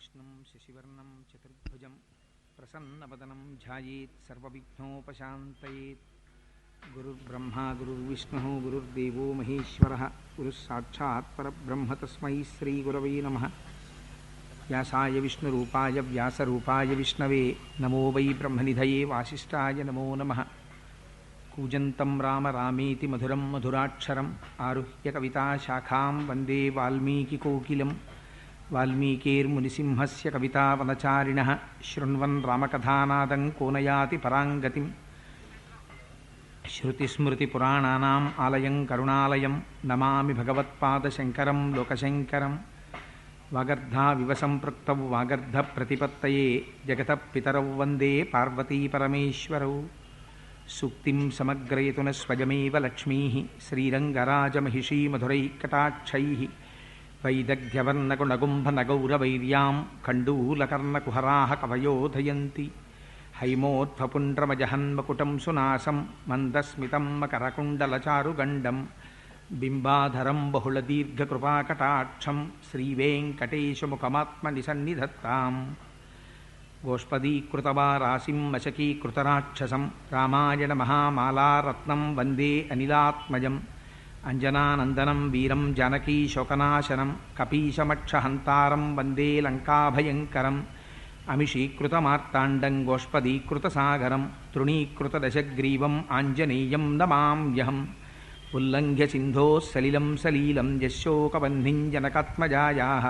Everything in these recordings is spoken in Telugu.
विष्णुं शशिवर्णं चतुर्भुजं प्रसन्नवदनं ध्यायेत् सर्वविघ्नोपशान्तयेत्। गुरुर्ब्रह्मा गुरुर्विष्णुः गुरुर्देवो महेश्वरः गुरुस्साक्षात् परब्रह्म तस्मै श्रीगुरवे नमः। व्यासाय विष्णुरूपाय व्यासरूपाय विष्णवे नमो वै ब्रह्मनिधये वासिष्ठाय नमो नमः। कूजन्तं राम रामेति मधुरं मधुराक्षरम् आरुह्य कविताशाखां वन्दे वाल्मीकिकोकिलं। वाल्मीकिर्मुनिसिंहस्य कवितावनचारिणः शृण्वन् रामकथानादं को नयाति पराङ्गतिम्। श्रुतिस्मृतिपुराणानाम् आलयं करुणालयं नमामि भगवत्पादशङ्करं लोकशङ्करम्। वागर्धाविव सम्पृक्तौ वागर्धप्रतिपत्तये जगतः पितरौ वन्दे पार्वतीपरमेश्वरौ। सूक्तिं समग्रयतु न स्वयमेव लक्ष्मीः श्रीरङ्गराजमहिषीमधुरैकटाक्षैः। वैदग्ध्यवर्णकुणगुम्भनगौरवैर्यां कण्डूलकर्णकुहराः कवयोधयन्ति। हैमोत्फपुण्ड्रमजहन्मकुटं सुनासं मन्दस्मितं मकरकुण्डलचारुगण्डं। बिम्बाधरं बहुलदीर्घकृपाकटाक्षं श्रीवेङ्कटेशमुखमात्मनिसन्निधत्ताम्। गोष्पदीकृतवारासिं मशकीकृतराक्षसं रामायणमहामालारत्नं वन्दे अनिलात्मजम्। अञ्जनानन्दनं वीरं जानकीशोकनाशनं कपीशमक्षहन्तारं वन्दे लङ्काभयङ्करम्। अमिषीकृतमार्ताण्डं गोष्पदीकृतसागरं तृणीकृतदशग्रीवम् आञ्जनेयं नमाम्यहम्। उल्लङ्घ्य सिन्धोः सलिलं सलीलं यशोकबह्निं जनकात्मजायाः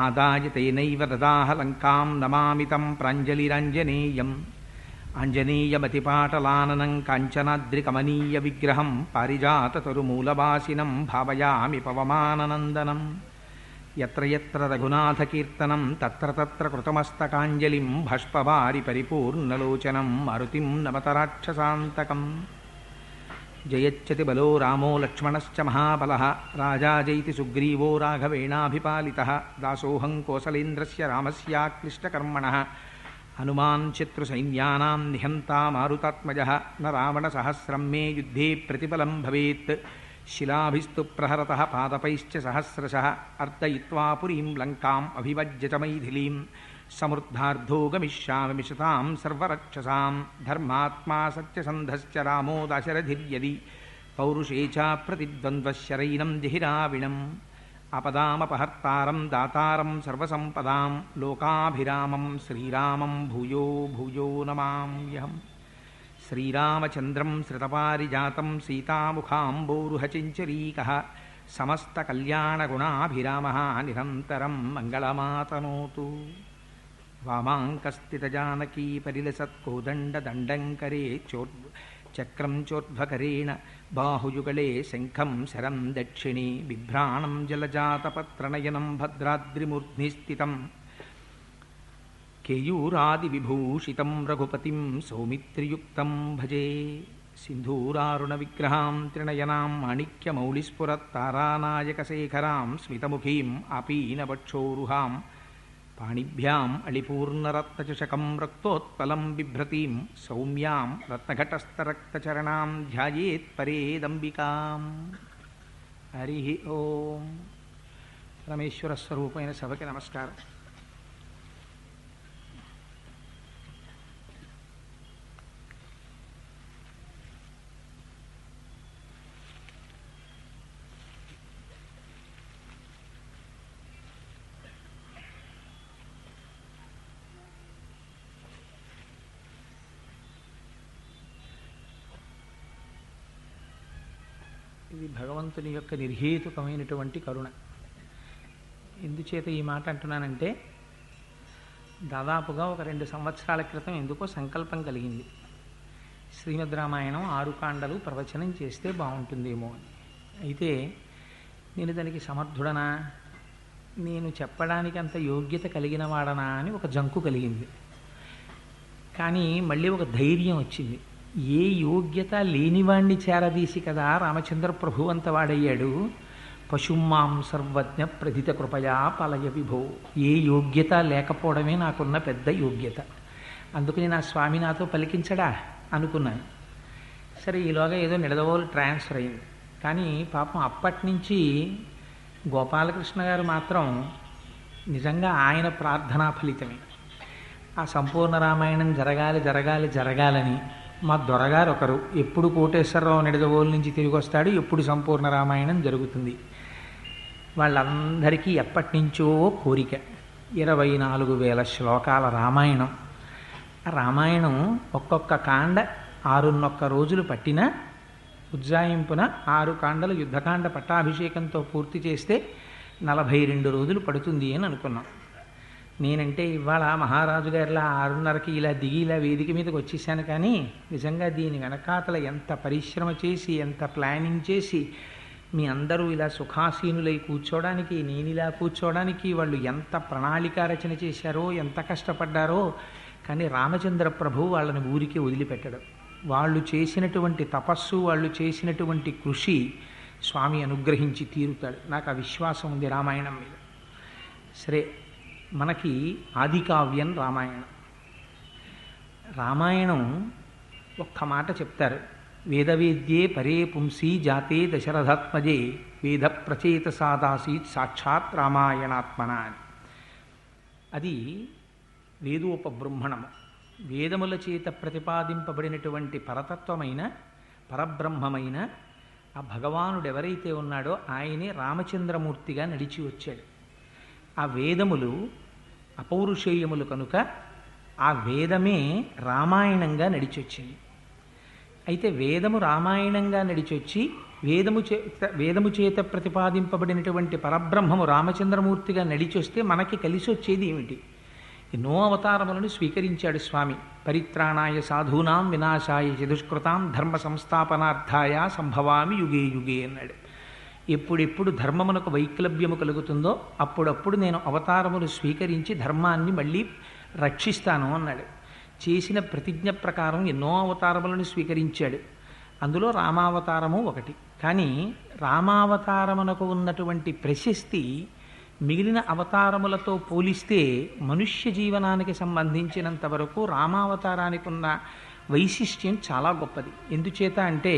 आदाय तेनैव ददाह लङ्कां नमामि तं प्राञ्जलिराञ्जनेयम्। आञ्जनेयमतिपाटलाननं काञ्चनाद्रिकमनीयविग्रहं पारिजाततरुमूलवासिनं भावयामि पवमाननन्दनं। यत्र यत्र रघुनाथकीर्तनं तत्र तत्र कृतमस्तकाञ्जलिं बाष्पवारि परिपूर्णलोचनं मारुतिं नमत राक्षसान्तकम्। जयच्यति बलो रामो लक्ष्मणश्च महाबलः राजा जयति सुग्रीवो राघवेणाभिपालितः। दासोऽहं कोसलेन्द्रस्य रामस्याक्लिष्टकर्मणः हनुमान् शत्रुसैन्यानां निहन्ता मारुतात्मजः। न रावणसहस्रं मे युद्धे प्रतिफलं भवेत् शिलाभिस्तु प्रहरतः पादपैश्च सहस्रशः। अर्दयित्वा पुरीं लङ्काम् अभिवज्य च मैथिलीं समृद्धार्धो गमिष्यामि मिषतां सर्वरक्षसां। धर्मात्मा सत्यसन्धश्च रामो दाशरथिर्यदि पौरुषे च प्रतिद्वन्द्वशरैनं जहिराविणम्। अपदामपहर्तारं दातारं सर्वसम्पदां लोकाभिरामं श्रीरामं भूयो भूयो नमाम्यहम्। श्रीरामचन्द्रं श्रितपारिजातं सीतामुखाम्बोरुहचिञ्चरीकः समस्तकल्याणगुणाभिरामः निरन्तरं मङ्गलमातनोतु। वामाङ्कस्थितजानकी परिलसत्कोदण्डदण्डङ्करे चक्रं चोर्ध्वकरेण बाहुयुगले शङ्खं शरं दक्षिणे बिभ्राणं जलजातपत्रनयनं भद्राद्रिमूर्ध्नि स्थितं। केयूरादिविभूषितं रघुपतिं सौमित्रियुक्तं भजे। सिन्धूरारुणविग्रहां त्रिनयनां माणिक्यमौलिस्फुरत्तारानायकशेखरां स्मितमुखीम् आपीनवक्षोरुहां पाणिभ्याम् अळिपूर्णरत्नचषकं रक्तोत्पलं बिभ्रतीं सौम्यां रत्नघटस्थरक्तचरणां ध्यायेत्परेदम्बिकाम्। हरिः ओं। परमेश्वरस्वरूपैన సభకి నమస్కారం. ఇది భగవంతుని యొక్క నిర్హేతుకమైనటువంటి కరుణ. ఎందుచేత ఈ మాట అంటున్నానంటే దాదాపుగా ఒక 2 సంవత్సరాల క్రితం ఎందుకో సంకల్పం కలిగింది, శ్రీమద్ రామాయణం 6 కాండలు ప్రవచనం చేస్తే బాగుంటుందేమో అని. అయితే నేను దానికి సమర్థుడనా, నేను చెప్పడానికి అంత యోగ్యత కలిగిన వాడనా అని ఒక జంకు కలిగింది. కానీ మళ్ళీ ఒక ధైర్యం వచ్చింది. ఏ యోగ్యత లేనివాణ్ణి చేరదీసి కదా రామచంద్ర ప్రభు అంత వాడయ్యాడు. పశుమాం సర్వజ్ఞ ప్రథిత కృపయా పలయ విభో. ఏ యోగ్యత లేకపోవడమే నాకున్న పెద్ద యోగ్యత. అందుకని నా స్వామి నాతో పలికించడా అనుకున్నాను. సరే, ఈలోగా ఏదో నిడదవోలు ట్రాన్స్ఫర్ అయింది. కానీ పాపం అప్పటి నుంచి గోపాలకృష్ణ గారు మాత్రం నిజంగా ఆయన ప్రార్థనా ఫలితమే. ఆ సంపూర్ణ రామాయణం జరగాలి జరగాలి జరగాలని మా దొరగారు ఒకరు ఎప్పుడు కోటేశ్వరరావు నిడదవోలు నుంచి తిరిగి వస్తాడు, ఎప్పుడు సంపూర్ణ రామాయణం జరుగుతుంది. వాళ్ళందరికీ ఎప్పటి నుంచో కోరిక 24,000 శ్లోకాల రామాయణం. ఆ రామాయణం ఒక్కొక్క కాండ 6 రోజులు పట్టినా ఉజ్జాయింపున 6 కాండలు యుద్ధకాండ పట్టాభిషేకంతో పూర్తి చేస్తే 42 రోజులు పడుతుంది అని అనుకున్నాం. నేనంటే ఇవాళ మహారాజు గారిలా 6:30కి ఇలా దిగి ఇలా వేదిక మీదకి వచ్చేసాను. కానీ నిజంగా దీని వెనకాతల ఎంత పరిశ్రమ చేసి ఎంత ప్లానింగ్ చేసి మీ అందరూ ఇలా సుఖాసీనులై కూర్చోవడానికి, నేను ఇలా కూర్చోవడానికి వాళ్ళు ఎంత ప్రణాళిక రచన చేశారో, ఎంత కష్టపడ్డారో. కానీ రామచంద్ర ప్రభు వాళ్ళని ఊరికి వదిలిపెట్టడం, వాళ్ళు చేసినటువంటి తపస్సు, వాళ్ళు చేసినటువంటి కృషి స్వామి అనుగ్రహించి తీరుతాడు. నాకు ఆ విశ్వాసం ఉంది రామాయణం మీద. సరే, మనకి ఆది కావ్యం రామాయణం. రామాయణం ఒక్క మాట చెప్తారు, వేదవేద్యే పరే పుంసి జాతే దశరథాత్మజే వేద ప్రచేత సాదాసీత్ సాక్షాత్ రామాయణాత్మన అని. అది వేదోపబృంహణము, వేదముల చేత ప్రతిపాదింపబడినటువంటి పరతత్వమైన పరబ్రహ్మమైన ఆ భగవానుడు ఎవరైతే ఉన్నాడో ఆయనే రామచంద్రమూర్తిగా నడిచి వచ్చాడు. ఆ వేదములు అపౌరుషేయములు కనుక ఆ వేదమే రామాయణంగా నడిచొచ్చింది. అయితే వేదము రామాయణంగా నడిచొచ్చి వేదము చేత ప్రతిపాదింపబడినటువంటి పరబ్రహ్మము రామచంద్రమూర్తిగా నడిచొస్తే మనకి కలిసి వచ్చేది ఏమిటి? ఎన్నో అవతారములను స్వీకరించాడు స్వామి. పరిత్రాణాయ సాధూనాం వినాశాయ చతుష్కృతాం ధర్మ సంస్థాపనార్థాయ సంభవామి యుగే యుగే అన్నాడు. ఎప్పుడెప్పుడు ధర్మమునకు వైక్లభ్యము కలుగుతుందో అప్పుడప్పుడు నేను అవతారములు స్వీకరించి ధర్మాన్ని మళ్ళీ రక్షిస్తాను అన్నాడు. చేసిన ప్రతిజ్ఞ ప్రకారం ఎన్నో అవతారములను స్వీకరించాడు. అందులో రామావతారము ఒకటి. కానీ రామావతారమునకు ఉన్నటువంటి ప్రశస్తి మిగిలిన అవతారములతో పోలిస్తే మనుష్య జీవనానికి సంబంధించినంత వరకు రామావతారానికి ఉన్న వైశిష్ట్యం చాలా గొప్పది. ఎందుచేత అంటే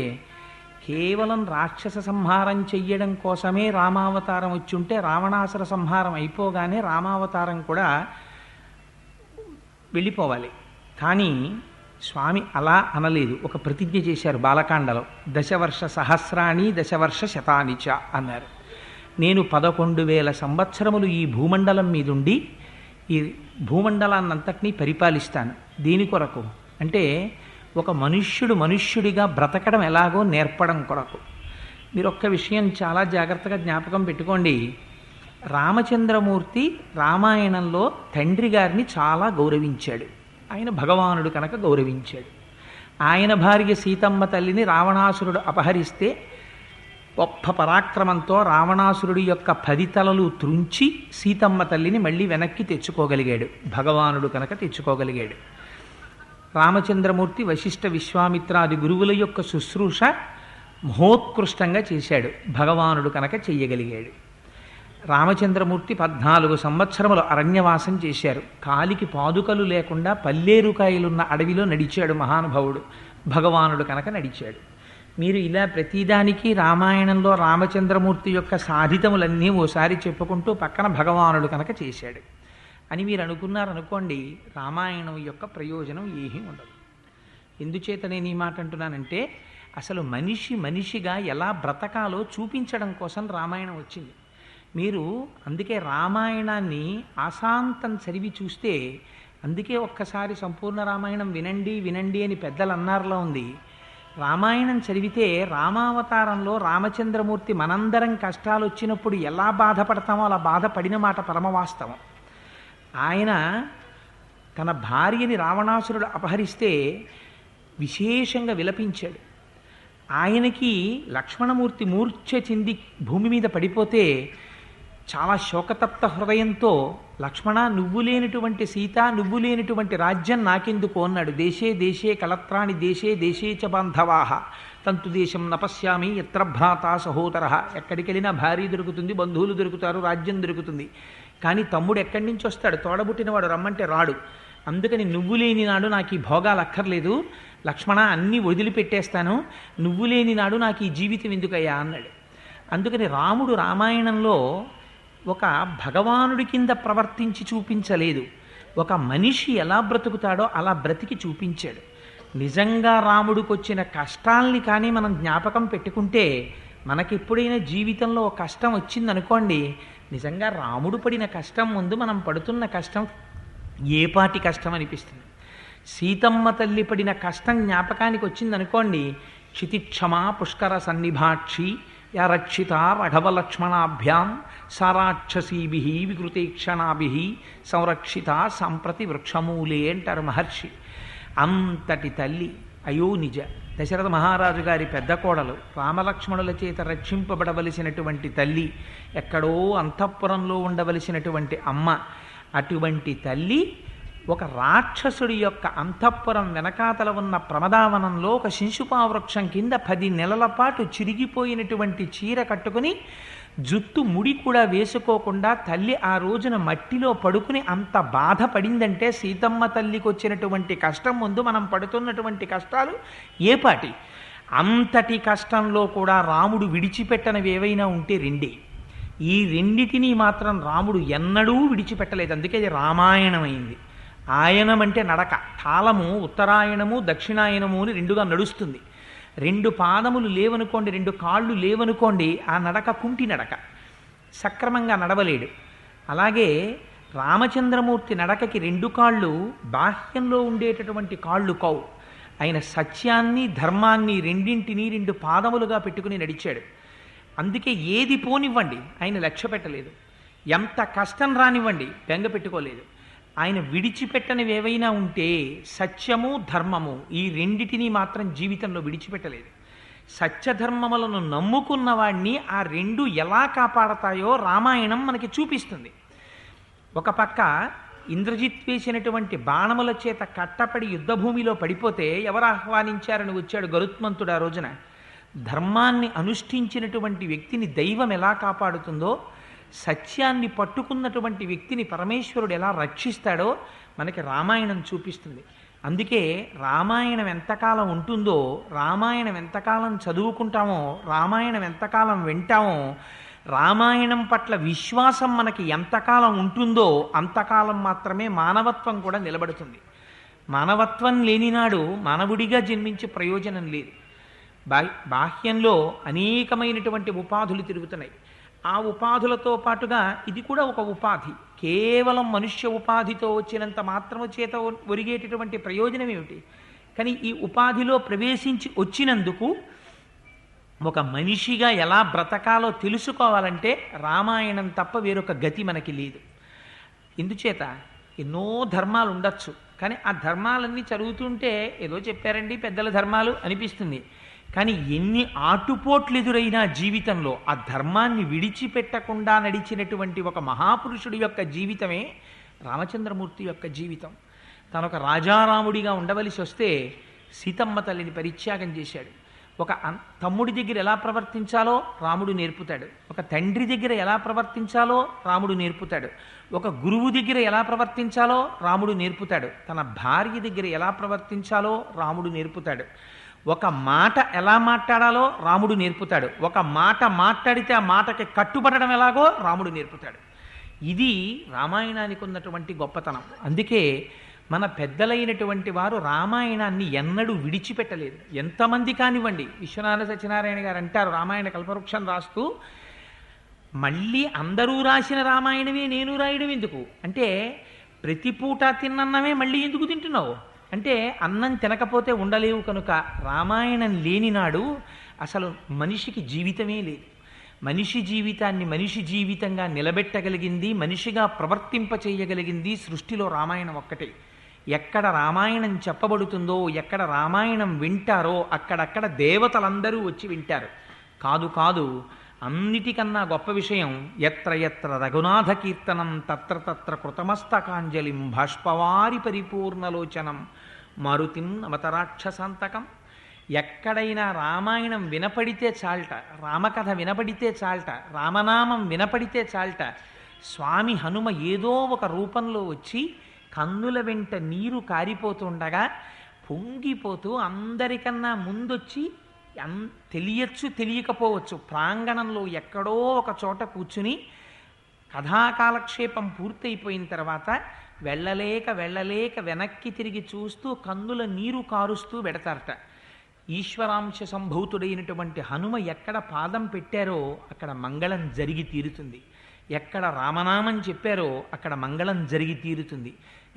కేవలం రాక్షస సంహారం చెయ్యడం కోసమే రామావతారం వచ్చి ఉంటే రావణాసుర సంహారం అయిపోగానే రామావతారం కూడా వెళ్ళిపోవాలి. కానీ స్వామి అలా అనలేదు. ఒక ప్రతిజ్ఞ చేశారు బాలకాండలో, దశవర్ష సహస్రాణి దశవర్ష శతానిచ అన్నారు. నేను 11,000 సంవత్సరములు ఈ భూమండలం మీదుండి ఈ భూమండలాన్నంతటినీ పరిపాలిస్తాను. దీని కొరకు అంటే ఒక మనుష్యుడిగా బ్రతకడం ఎలాగో నేర్పడం కొరకు. మీరు ఒక్క విషయం చాలా జాగ్రత్తగా జ్ఞాపకం పెట్టుకోండి. రామచంద్రమూర్తి రామాయణంలో తండ్రి గారిని చాలా గౌరవించాడు. ఆయన భగవానుడు కనుక గౌరవించాడు. ఆయన భార్య సీతమ్మ తల్లిని రావణాసురుడు అపహరిస్తే గొప్ప పరాక్రమంతో రావణాసురుడి యొక్క 10 తలలు త్రుంచి సీతమ్మ తల్లిని మళ్ళీ వెనక్కి తెచ్చుకోగలిగాడు. భగవానుడు కనుక తెచ్చుకోగలిగాడు. రామచంద్రమూర్తి వశిష్ఠ విశ్వామిత్రాది గురువుల యొక్క శుశ్రూష మహోత్కృష్టంగా చేశాడు. భగవానుడు కనుక చెయ్యగలిగాడు. రామచంద్రమూర్తి 14 సంవత్సరములు అరణ్యవాసం చేశారు. కాలికి పాదుకలు లేకుండా పల్లేరుకాయలున్న అడవిలో నడిచాడు మహానుభావుడు. భగవానుడు కనుక నడిచాడు. మీరు ఇలా ప్రతిదానికి రామాయణంలో రామచంద్రమూర్తి యొక్క సాధితములన్నీ ఓసారి చెప్పుకుంటూ పక్కన భగవానుడు కనుక చేశాడు అని మీరు అనుకున్నారనుకోండి, రామాయణం యొక్క ప్రయోజనం ఏమీ ఉండదు. ఎందుచేత నేను ఈ మాట అంటున్నానంటే అసలు మనిషిగా ఎలా బ్రతకాలో చూపించడం కోసం రామాయణం వచ్చింది. మీరు అందుకే రామాయణాన్ని ఆశాంతం చదివి చూస్తే, అందుకే ఒక్కసారి సంపూర్ణ రామాయణం వినండి అని పెద్దలు అన్నారులో ఉంది. రామాయణం చదివితే రామావతారంలో రామచంద్రమూర్తి మనందరం కష్టాలు వచ్చినప్పుడు ఎలా బాధపడతామో అలా బాధపడిన మాట పరమవాస్తవం. ఆయన తన భార్యని రావణాసురుడు అపహరిస్తే విశేషంగా విలపించాడు. ఆయనకి లక్ష్మణమూర్తి మూర్ఛ చెంది భూమి మీద పడిపోతే చాలా శోకతప్త హృదయంతో, లక్ష్మణ నువ్వు లేనటువంటి సీత, నువ్వు లేనటువంటి రాజ్యం నాకెందుకు అన్నాడు. దేశే దేశే కళత్రాణి దేశే దేశే చ బాంధవాహ తంతు దేశం నపశ్యామి ఎత్ర భ్రాత సహోదర. ఎక్కడికి వెళ్ళినా భార్య దొరుకుతుంది, బంధువులు దొరుకుతారు, రాజ్యం దొరుకుతుంది. కానీ తమ్ముడు ఎక్కడి నుంచి వస్తాడు? తోడబుట్టినవాడు రమ్మంటే రాడు. అందుకని నువ్వు లేని నాడు నాకు ఈ భోగాలు అక్కర్లేదు లక్ష్మణ, అన్నీ వదిలిపెట్టేస్తాను, నువ్వు లేని నాడు నాకు ఈ జీవితం ఎందుకయ్యా అన్నాడు. అందుకని రాముడు రామాయణంలో ఒక భగవానుడి కింద ప్రవర్తించి చూపించలేదు. ఒక మనిషి ఎలా బ్రతుకుతాడో అలా బ్రతికి చూపించాడు. నిజంగా రాముడికొచ్చిన కష్టాల్ని కానీ మనం జ్ఞాపకం పెట్టుకుంటే, మనకి ఎప్పుడైనా జీవితంలో ఒక కష్టం వచ్చిందనుకోండి, నిజంగా రాముడు పడిన కష్టం ముందు మనం పడుతున్న కష్టం ఏపాటి కష్టం అనిపిస్తుంది. సీతమ్మ తల్లి పడిన కష్టం జ్ఞాపకానికి వచ్చిందనుకోండి, క్షితిక్షమా పుష్కర సన్నిభాక్షి యా రక్షిత రఘవలక్ష్మణాభ్యాం సారాక్షసీభి వికృతీక్షణాభి సంరక్షిత సంప్రతి వృక్షమూలే అంటారు మహర్షి. అంతటి తల్లి అయోనిజ, దశరథ మహారాజు గారి పెద్ద కోడలు, రామలక్ష్మణుల చేత రక్షింపబడవలసినటువంటి తల్లి, ఎక్కడో అంతఃపురంలో ఉండవలసినటువంటి అమ్మ. అటువంటి తల్లి ఒక రాక్షసుడి యొక్క అంతఃపురం వెనకాతల ఉన్న ప్రమదావనంలో ఒక శింశుపావృక్షం కింద 10 నెలల పాటు చిరిగిపోయినటువంటి చీర కట్టుకుని, జుత్తు ముడి కూడా వేసుకోకుండా తల్లి ఆ రోజున మట్టిలో పడుకుని అంత బాధపడిందంటే, సీతమ్మ తల్లికి వచ్చినటువంటి కష్టం ముందు మనం పడుతున్నటువంటి కష్టాలు ఏపాటి. అంతటి కష్టంలో కూడా రాముడు విడిచిపెట్టనివి ఏవైనా ఉంటే రెండే. ఈ రెండిటినీ మాత్రం రాముడు ఎన్నడూ విడిచిపెట్టలేదు. అందుకే అది రామాయణం అయింది. ఆయనం అంటే నడక, తాళము ఉత్తరాయణము దక్షిణాయనము అని రెండుగా నడుస్తుంది. 2 పాదములు లేవనుకోండి, 2 కాళ్ళు లేవనుకోండి, ఆ నడక కుంటి నడక, సక్రమంగా నడవలేడు. అలాగే రామచంద్రమూర్తి నడకకి 2 కాళ్ళు బాహ్యంలో ఉండేటటువంటి కాళ్ళు కావు. ఆయన సత్యాన్ని ధర్మాన్ని రెండింటినీ 2 పాదములుగా పెట్టుకుని నడిచాడు. అందుకే ఏది పోనివ్వండి ఆయన లక్ష్య పెట్టలేదు, ఎంత కష్టం రానివ్వండి బెంగ పెట్టుకోలేదు. ఆయన విడిచిపెట్టనివి ఏవైనా ఉంటే సత్యము ధర్మము, ఈ రెండిటినీ మాత్రం జీవితంలో విడిచిపెట్టలేదు. సత్యధర్మములను నమ్ముకున్న వాడిని ఆ 2 ఎలా కాపాడతాయో రామాయణం మనకి చూపిస్తుంది. ఒక పక్క ఇంద్రజిత్ వేసినటువంటి బాణముల చేత కట్టపడి యుద్ధభూమిలో పడిపోతే ఎవరు ఆహ్వానించారని వచ్చాడు గరుత్మంతుడు ఆ రోజున. ధర్మాన్ని అనుష్ఠించినటువంటి వ్యక్తిని దైవం ఎలా కాపాడుతుందో, సత్యాన్ని పట్టుకున్నటువంటి వ్యక్తిని పరమేశ్వరుడు ఎలా రక్షిస్తాడో మనకి రామాయణం చూపిస్తుంది. అందుకే రామాయణం ఎంతకాలం ఉంటుందో, రామాయణం ఎంతకాలం చదువుకుంటామో, రామాయణం ఎంతకాలం వింటామో, రామాయణం పట్ల విశ్వాసం మనకి ఎంతకాలం ఉంటుందో అంతకాలం మాత్రమే మానవత్వం కూడా నిలబడుతుంది. మానవత్వం లేనినాడు మానవుడిగా జన్మించే ప్రయోజనం లేదు. బాహ్యంలో అనేకమైనటువంటి ఉపాధులు తిరుగుతున్నాయి. ఆ ఉపాధులతో పాటుగా ఇది కూడా ఒక ఉపాధి. కేవలం మనుష్య ఉపాధితో వచ్చినంత మాత్రము చేత ఒరిగేటటువంటి ప్రయోజనం ఏమిటి? కానీ ఈ ఉపాధిలో ప్రవేశించి వచ్చినందుకు ఒక మనిషిగా ఎలా బ్రతకాలో తెలుసుకోవాలంటే రామాయణం తప్ప వేరొక గతి మనకి లేదు. ఇందుచేత ఎన్నో ధర్మాలు ఉండొచ్చు, కానీ ఆ ధర్మాలన్నీ చదువుతుంటే ఏదో చెప్పారండి పెద్దల ధర్మాలు అనిపిస్తుంది. కానీ ఎన్ని ఆటుపోట్లు ఎదురైనా జీవితంలో ఆ ధర్మాన్ని విడిచిపెట్టకుండా నడిచినటువంటి ఒక మహాపురుషుడి యొక్క జీవితమే రామచంద్రమూర్తి యొక్క జీవితం. తను ఒక రాజారాముడిగా ఉండవలసి వస్తే సీతమ్మ తల్లిని పరిత్యాగం చేశాడు. ఒక తమ్ముడి దగ్గర ఎలా ప్రవర్తించాలో రాముడు నేర్పుతాడు. ఒక తండ్రి దగ్గర ఎలా ప్రవర్తించాలో రాముడు నేర్పుతాడు. ఒక గురువు దగ్గర ఎలా ప్రవర్తించాలో రాముడు నేర్పుతాడు. తన భార్య దగ్గర ఎలా ప్రవర్తించాలో రాముడు నేర్పుతాడు. ఒక మాట ఎలా మాట్లాడాలో రాముడు నేర్పుతాడు. ఒక మాట మాట్లాడితే ఆ మాటకి కట్టుబడడం ఎలాగో రాముడు నేర్పుతాడు. ఇది రామాయణానికి ఉన్నటువంటి గొప్పతనం. అందుకే మన పెద్దలైనటువంటి వారు రామాయణాన్ని ఎన్నడూ విడిచిపెట్టలేదు. ఎంతమంది కానివ్వండి, విశ్వనాథ సత్యనారాయణ గారు అంటారు రామాయణ కల్పవృక్షం రాస్తూ, మళ్ళీ అందరూ రాసిన రామాయణమే నేను రాయడం ఎందుకు అంటే, ప్రతి పూట తిన్నన్నమే మళ్ళీ ఎందుకు తింటున్నావు అంటే, అన్నం తినకపోతే ఉండలేవు కనుక. రామాయణం లేనినాడు అసలు మనిషికి జీవితమే లేదు. మనిషి జీవితాన్ని మనిషి జీవితంగా నిలబెట్టగలిగింది, మనిషిగా ప్రవర్తింపచేయగలిగింది సృష్టిలో రామాయణం ఒక్కటే. ఎక్కడ రామాయణం చెప్పబడుతుందో, ఎక్కడ రామాయణం వింటారో అక్కడక్కడ దేవతలందరూ వచ్చి వింటారు. కాదు కాదు, అన్నిటికన్నా గొప్ప విషయం, ఎత్ర ఎత్ర రఘునాథ కీర్తనం తత్ర తత్ర కృతమస్తకాంజలిం బాష్పవారి పరిపూర్ణలోచనం మారుతిం అవతరాక్షసాంతకం. ఎక్కడైనా రామాయణం వినపడితే చాల్ట, రామకథ వినపడితే చాల్ట, రామనామం వినపడితే చాల్ట, స్వామి హనుమ ఏదో ఒక రూపంలో వచ్చి కన్నుల వెంట నీరు కారిపోతుండగా పొంగిపోతూ అందరికన్నా ముందొచ్చి తెలియచ్చు తెలియకపోవచ్చు ప్రాంగణంలో ఎక్కడో ఒక చోట కూర్చుని కథాకాలక్షేపం పూర్తయిపోయిన తర్వాత వెళ్ళలేక వెళ్ళలేక వెనక్కి తిరిగి చూస్తూ కన్నుల నీరు కారుస్తూ పెడతారట. ఈశ్వరాంశ సంభూతుడైనటువంటి హనుమ ఎక్కడ పాదం పెట్టారో అక్కడ మంగళం జరిగి తీరుతుంది. ఎక్కడ రామనామం చెప్పారో అక్కడ మంగళం జరిగి తీరుతుంది.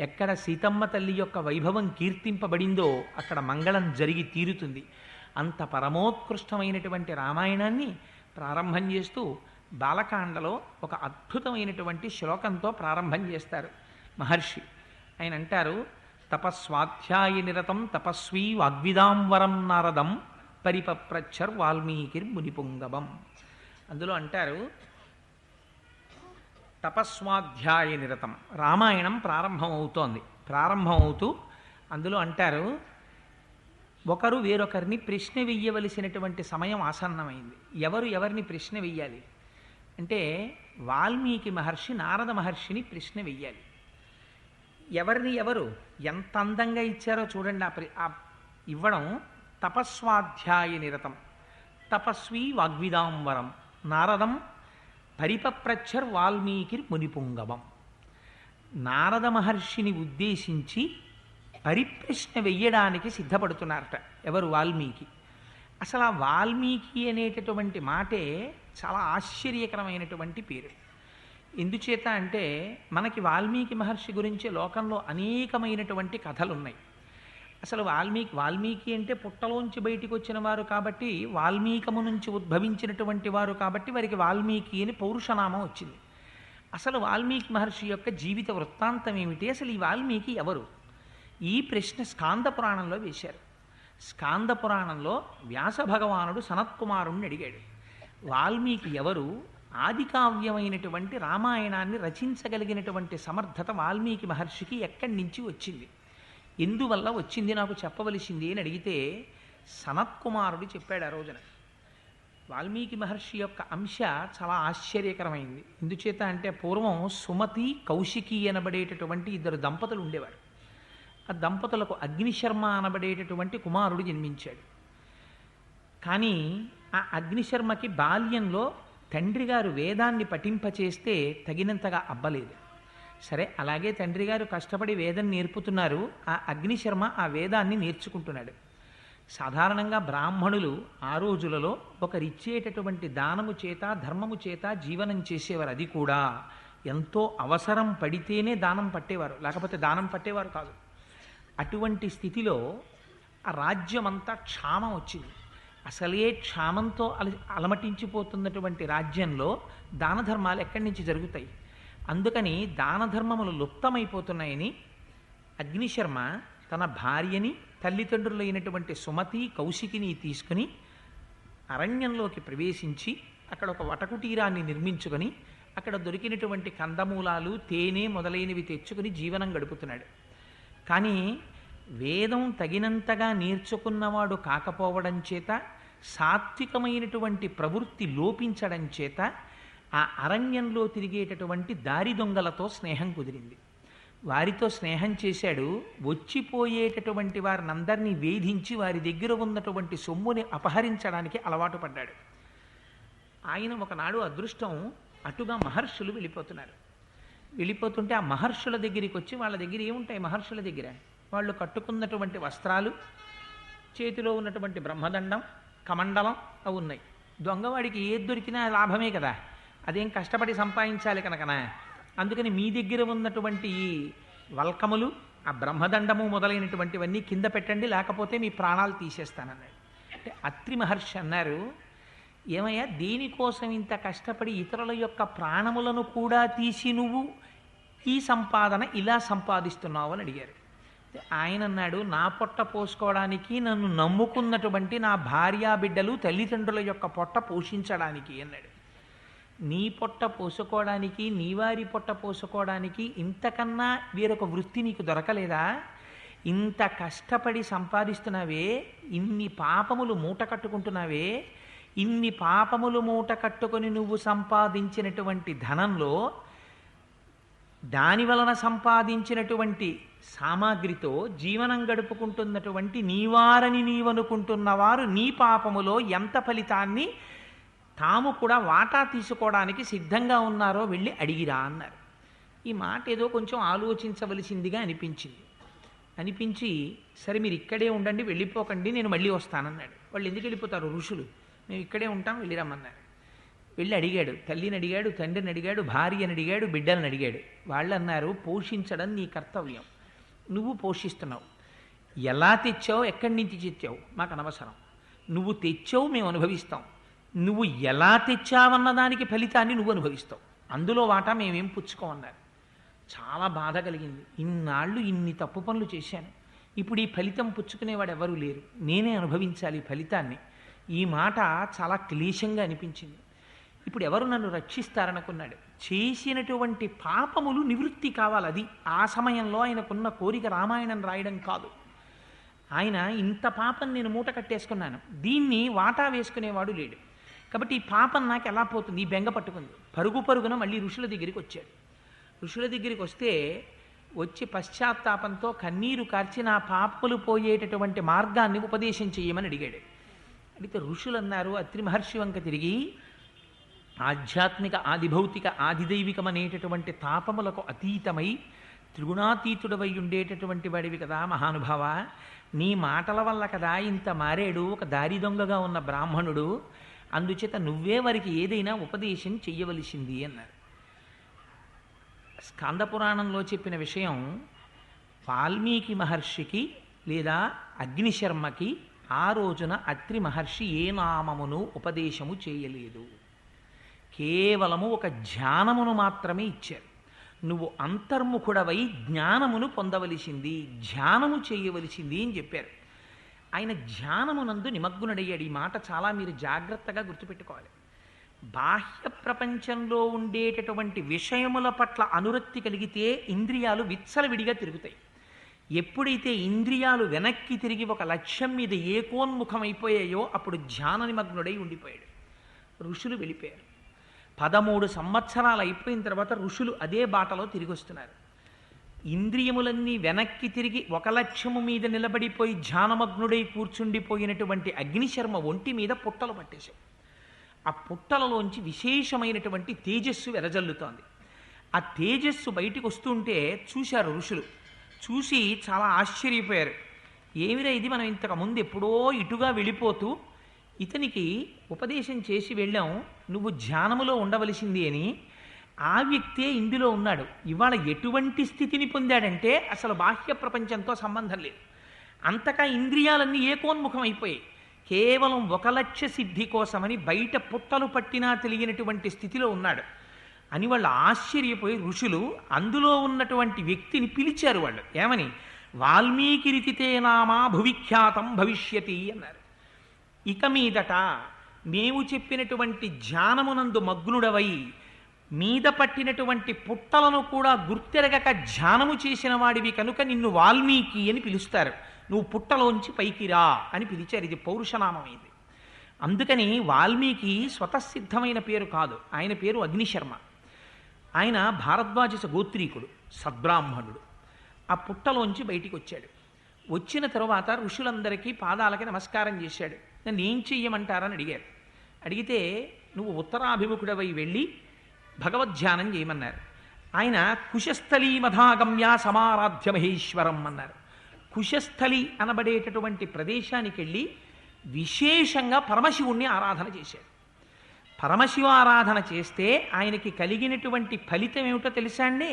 ఎక్కడ సీతమ్మ తల్లి యొక్క వైభవం కీర్తింపబడిందో అక్కడ మంగళం జరిగి తీరుతుంది. అంత పరమోత్కృష్టమైనటువంటి రామాయణాన్ని ప్రారంభం చేస్తూ బాలకాండలో ఒక అద్భుతమైనటువంటి శ్లోకంతో ప్రారంభం చేస్తారు మహర్షి. ఆయన అంటారు, తపస్వాధ్యాయ నిరతం తపస్వీ వాగ్విదాంవరం నారదం పరిపప్రచ్చర్ వాల్మీకిర్ మునిపుంగవం. అందులో అంటారు, తపస్వాధ్యాయ నిరతం రామాయణం ప్రారంభమవుతోంది. ప్రారంభమవుతూ అందులో అంటారు, ఒకరు వేరొకరిని ప్రశ్న వెయ్యవలసినటువంటి సమయం ఆసన్నమైంది. ఎవరు ఎవరిని ప్రశ్న వెయ్యాలి అంటే వాల్మీకి మహర్షి నారద మహర్షిని ప్రశ్న వెయ్యాలి. ఎవరిని ఎవరు ఎంత అందంగా ఇచ్చారో చూడండి. ఆ ఇవ్వడం తపస్వాధ్యాయ నిరతం తపస్వీ వాగ్విదాంవరం నారదం పరిపప్రచ్చర్ వాల్మీకిర్ మునిపుంగవం. నారద మహర్షిని ఉద్దేశించి పరిప్రశ్న వెయ్యడానికి సిద్ధపడుతున్నారట ఎవరు? వాల్మీకి. అసలు ఆ వాల్మీకి అనేటటువంటి మాటే చాలా ఆశ్చర్యకరమైనటువంటి పేరు. ఎందుచేత అంటే మనకి వాల్మీకి మహర్షి గురించి లోకంలో అనేకమైనటువంటి కథలున్నాయి. అసలు వాల్మీకి అంటే పుట్టలోంచి బయటికి వచ్చిన వారు కాబట్టి, వాల్మీకము నుంచి ఉద్భవించినటువంటి వారు కాబట్టి వారికి వాల్మీకి అని పౌరుషనామం వచ్చింది. అసలు వాల్మీకి మహర్షి యొక్క జీవిత వృత్తాంతం ఏమిటి? అసలు ఈ వాల్మీకి ఎవరు? ఈ ప్రశ్న స్కాంద పురాణంలో వేశారు. స్కాంద పురాణంలో వ్యాస భగవానుడు సనత్కుమారుణ్ణి అడిగాడు, వాల్మీకి ఎవరు? ఆదికావ్యమైనటువంటి రామాయణాన్ని రచించగలిగినటువంటి సమర్థత వాల్మీకి మహర్షికి ఎక్కడి నుంచి వచ్చింది, ఎందువల్ల వచ్చింది, నాకు చెప్పవలసింది అని అడిగితే సనత్కుమారుడు చెప్పాడు. ఆ రోజున వాల్మీకి మహర్షి యొక్క అంశ చాలా ఆశ్చర్యకరమైంది. ఎందుచేత అంటే పూర్వం సుమతి కౌశికి అనబడేటటువంటి ఇద్దరు దంపతులు ఉండేవారు. ఆ దంపతులకు అగ్నిశర్మ అనబడేటటువంటి కుమారుడు జన్మించాడు. కానీ ఆ అగ్నిశర్మకి బాల్యంలో తండ్రి గారు వేదాన్ని పఠింపచేస్తే తగినంతగా అబ్బలేదు. సరే, అలాగే తండ్రి గారు కష్టపడి వేదం నేర్పుతున్నారు, ఆ అగ్నిశర్మ ఆ వేదాన్ని నేర్చుకుంటున్నాడు. సాధారణంగా బ్రాహ్మణులు ఆ రోజులలో ఒకరిచ్చేటటువంటి దానము చేత ధర్మము చేత జీవనం చేసేవారు. అది కూడా ఎంతో అవసరం పడితేనే దానం పట్టేవారు, లేకపోతే దానం పట్టేవారు కాదు. అటువంటి స్థితిలో ఆ రాజ్యమంతా క్షామం వచ్చింది. అసలే క్షామంతో అలమటించిపోతున్నటువంటి రాజ్యంలో దాన ధర్మాలు ఎక్కడి నుంచి జరుగుతాయి? అందుకని దాన ధర్మములు లుప్తమైపోతున్నాయని అగ్నిశర్మ తన భార్యని తల్లిదండ్రులైనటువంటి సుమతి కౌశికిని తీసుకుని అరణ్యంలోకి ప్రవేశించి అక్కడ ఒక వటకుటీరాన్ని నిర్మించుకొని అక్కడ దొరికినటువంటి కందమూలాలు తేనె మొదలైనవి తెచ్చుకుని జీవనం గడుపుతున్నాడు. కానీ వేదం తగినంతగా నేర్చుకున్నవాడు కాకపోవడం చేత, సాత్వికమైనటువంటి ప్రవృత్తి లోపించడం చేత ఆ అరణ్యంలో తిరిగేటటువంటి దారి దొంగలతో స్నేహం కుదిరింది. వారితో స్నేహం చేశాడు. వచ్చిపోయేటటువంటి వారినందరినీ వేధించి వారి దగ్గర ఉన్నటువంటి సొమ్ముని అపహరించడానికి అలవాటు పడ్డాడు. ఆయన ఒకనాడు అదృష్టం అటుగా మహర్షులు వెళ్ళిపోతున్నారు. వెళ్ళిపోతుంటే ఆ మహర్షుల దగ్గరికి వచ్చి, వాళ్ళ దగ్గర ఏముంటాయి మహర్షుల దగ్గర? వాళ్ళు కట్టుకున్నటువంటి వస్త్రాలు, చేతిలో ఉన్నటువంటి బ్రహ్మదండం, కమండలం అవి ఉన్నాయి. దొంగవాడికి ఏది దొరికినా లాభమే కదా, అదేం కష్టపడి సంపాదించాలి కనుకనా. అందుకని మీ దగ్గర ఉన్నటువంటి ఈ వల్కములు, ఆ బ్రహ్మదండము మొదలైనటువంటివన్నీ కింద పెట్టండి, లేకపోతే మీ ప్రాణాలు తీసేస్తానన్నాడు. అంటే అత్రి మహర్షి అన్నారు, ఏమయ్యా దేనికోసం ఇంత కష్టపడి ఇతరుల యొక్క ప్రాణములను కూడా తీసి నువ్వు ఈ సంపాదన ఇలా సంపాదిస్తున్నావు అని అడిగారు. ఆయన అన్నాడు, నా పొట్ట పోసుకోవడానికి, నన్ను నమ్ముకున్నటువంటి నా భార్యా బిడ్డలు తల్లిదండ్రుల యొక్క పొట్ట పోషించడానికి అన్నాడు. నీ పొట్ట పోసుకోవడానికి, నీ వారి పొట్ట పోసుకోవడానికి ఇంతకన్నా వేరొక వృత్తి నీకు దొరకలేదా? ఇంత కష్టపడి సంపాదిస్తున్నావే, ఇన్ని పాపములు మూట కట్టుకుంటున్నావే, ఇన్ని పాపములు మూట కట్టుకొని నువ్వు సంపాదించినటువంటి ధనంలో దాని వలన సంపాదించినటువంటి సామాగ్రితో జీవనం గడుపుకుంటున్నటువంటి నీవారని నీవనుకుంటున్న వారు నీ పాపములో ఎంత ఫలితాన్ని తాము కూడా వాటా తీసుకోవడానికి సిద్ధంగా ఉన్నారో వెళ్ళి అడిగిరా అన్నారు. ఈ మాట ఏదో కొంచెం ఆలోచించవలసిందిగా అనిపించి సరే మీరు ఇక్కడే ఉండండి, వెళ్ళిపోకండి, నేను మళ్ళీ వస్తానన్నాడు. వాళ్ళు ఎందుకు వెళ్ళిపోతారు? ఋషులు. మేము ఇక్కడే ఉంటాం, వెళ్ళి రమ్మన్నారు. వెళ్ళి అడిగాడు, తల్లిని అడిగాడు, తండ్రిని అడిగాడు, భార్యని అడిగాడు, బిడ్డలను అడిగాడు. వాళ్ళు అన్నారు, పోషించడం నీ కర్తవ్యం, నువ్వు పోషిస్తున్నావు. ఎలా తెచ్చావు, ఎక్కడి నుంచి తెచ్చావు మాకు అనవసరం, నువ్వు తెచ్చావు మేము అనుభవిస్తాం, నువ్వు ఎలా తెచ్చావన్న దానికి ఫలితాన్ని నువ్వు అనుభవిస్తావు, అందులో వాటా మేమేం పుచ్చుకోమన్నారు. చాలా బాధ కలిగింది. ఇన్నాళ్ళు ఇన్ని తప్పు పనులు చేశాను, ఇప్పుడు ఈ ఫలితం పుచ్చుకునేవాడు ఎవరూ లేరు, నేనే అనుభవించాలి ఈ ఫలితాన్ని. ఈ మాట చాలా క్లేశంగా అనిపించింది. ఇప్పుడు ఎవరు నన్ను రక్షిస్తారనుకున్నాడు. చేసినటువంటి పాపములు నివృత్తి కావాలి, అది ఆ సమయంలో ఆయనకున్న కోరిక రామాయణం రాయడం కాదు. ఆయన ఇంత పాపం నేను మూట కట్టేసుకున్నాను, దీన్ని వాటా వేసుకునేవాడు లేడు, కాబట్టి ఈ పాపం నాకు ఎలా పోతుంది, ఈ బెంగ పట్టుకుంది. పరుగున మళ్ళీ ఋషుల దగ్గరికి వచ్చాడు. ఋషుల దగ్గరికి వచ్చి పశ్చాత్తాపంతో కన్నీరు కార్చి నా పాపలు పోయేటటువంటి మార్గాన్ని ఉపదేశం చేయమని అడిగాడు. అడిగితే ఋషులు అన్నారు, అత్రి మహర్షి వంక తిరిగి, ఆధ్యాత్మిక ఆదిభౌతిక ఆదిదైవికం అనేటటువంటి తాపములకు అతీతమై త్రిగుణాతీతుడవై ఉండేటటువంటి వాడివి కదా మహానుభావ, నీ మాటల వల్ల కదా ఇంత మారేడు ఒక దారి దొంగగా ఉన్న బ్రాహ్మణుడు, అందుచేత నువ్వే వారికి ఏదైనా ఉపదేశం చెయ్యవలసింది అన్నారు. స్కాందపురాణంలో చెప్పిన విషయం వాల్మీకి మహర్షికి లేదా అగ్నిశర్మకి ఆ రోజున అత్రి మహర్షి ఏ నామమును ఉపదేశము చేయలేదు, కేవలము ఒక ధ్యానమును మాత్రమే ఇచ్చారు. నువ్వు అంతర్ముఖుడవై జ్ఞానమును పొందవలసింది, ధ్యానము చేయవలసింది అని చెప్పారు. ఆయన ధ్యానమునందు నిమగ్నుడయ్యాడు. ఈ మాట చాలా మీరు జాగ్రత్తగా గుర్తుపెట్టుకోవాలి. బాహ్య ప్రపంచంలో ఉండేటటువంటి విషయముల పట్ల అనురక్తి కలిగితే ఇంద్రియాలు విచ్చలవిడిగా తిరుగుతాయి. ఎప్పుడైతే ఇంద్రియాలు వెనక్కి తిరిగి ఒక లక్ష్యం మీద ఏకోన్ముఖమైపోయాయో అప్పుడు ధ్యాన నిమగ్నుడై ఉండిపోయాడు. ఋషులు వెళ్ళిపోయారు. 13 సంవత్సరాలు అయిపోయిన తర్వాత ఋషులు అదే బాటలో తిరిగి వస్తున్నారు. ఇంద్రియములన్నీ వెనక్కి తిరిగి ఒక లక్ష్యము మీద నిలబడిపోయి ధ్యానమగ్నుడై కూర్చుండిపోయినటువంటి అగ్నిశర్మ ఒంటి మీద పుట్టలు పట్టేశావు. ఆ పుట్టలలోంచి విశేషమైనటువంటి తేజస్సు వెరజల్లుతోంది. ఆ తేజస్సు బయటికి వస్తుంటే చూశారు ఋషులు. చూసి చాలా ఆశ్చర్యపోయారు. ఏమిరా ఇది, మనం ఇంతకుముందు ఎప్పుడో ఇటుగా వెళ్ళిపోతూ ఇతనికి ఉపదేశం చేసి వెళ్ళాం, నువ్వు ధ్యానములో ఉండవలసింది అని. ఆ వ్యక్తే ఇందులో ఉన్నాడు. ఇవాళ ఎటువంటి స్థితిని పొందాడంటే అసలు బాహ్య ప్రపంచంతో సంబంధం లేదు, అంతగా ఇంద్రియాలన్నీ ఏకోన్ముఖం అయిపోయాయి. కేవలం ఒక లక్ష్య సిద్ధి కోసమని బయట పుట్టలు పట్టినా తెలియనటువంటి స్థితిలో ఉన్నాడు అని వాళ్ళు ఆశ్చర్యపోయి ఋషులు అందులో ఉన్నటువంటి వ్యక్తిని పిలిచారు. వాళ్ళు ఏమని, వాల్మీకి రితితే నామా భువిఖ్యాతం భవిష్యతి అన్నారు. ఇక మీదట మేము చెప్పినటువంటి ధ్యానమునందు మగ్నుడవై మీద పట్టినటువంటి పుట్టలను కూడా గుర్తెరగక ధ్యానము చేసిన వాడివి కనుక నిన్ను వాల్మీకి అని పిలుస్తారు, నువ్వు పుట్టలోంచి పైకి రా అని పిలిచారు. ఇది పౌరుషనామం ఇది. అందుకని వాల్మీకి స్వతసిద్ధమైన పేరు కాదు, ఆయన పేరు అగ్నిశర్మ. ఆయన భారద్వాజ గోత్రీకుడు, సద్బ్రాహ్మణుడు. ఆ పుట్టలోంచి బయటికి వచ్చాడు. వచ్చిన తరువాత ఋషులందరికీ పాదాలకి నమస్కారం చేశాడు. నన్ను ఏం చెయ్యమంటారని అడిగారు. అడిగితే నువ్వు ఉత్తరాభిముఖుడవై వెళ్ళి భగవద్ధ్యానం చేయమన్నారు. ఆయన కుశస్థలీ మధాగమ్య సమారాధ్య మహేశ్వరం అన్నారు. కుశస్థలి అనబడేటటువంటి ప్రదేశానికి వెళ్ళి విశేషంగా పరమశివుణ్ణి ఆరాధన చేశాడు. పరమశివ ఆరాధన చేస్తే ఆయనకి కలిగినటువంటి ఫలితం ఏమిటో తెలుసా అండి?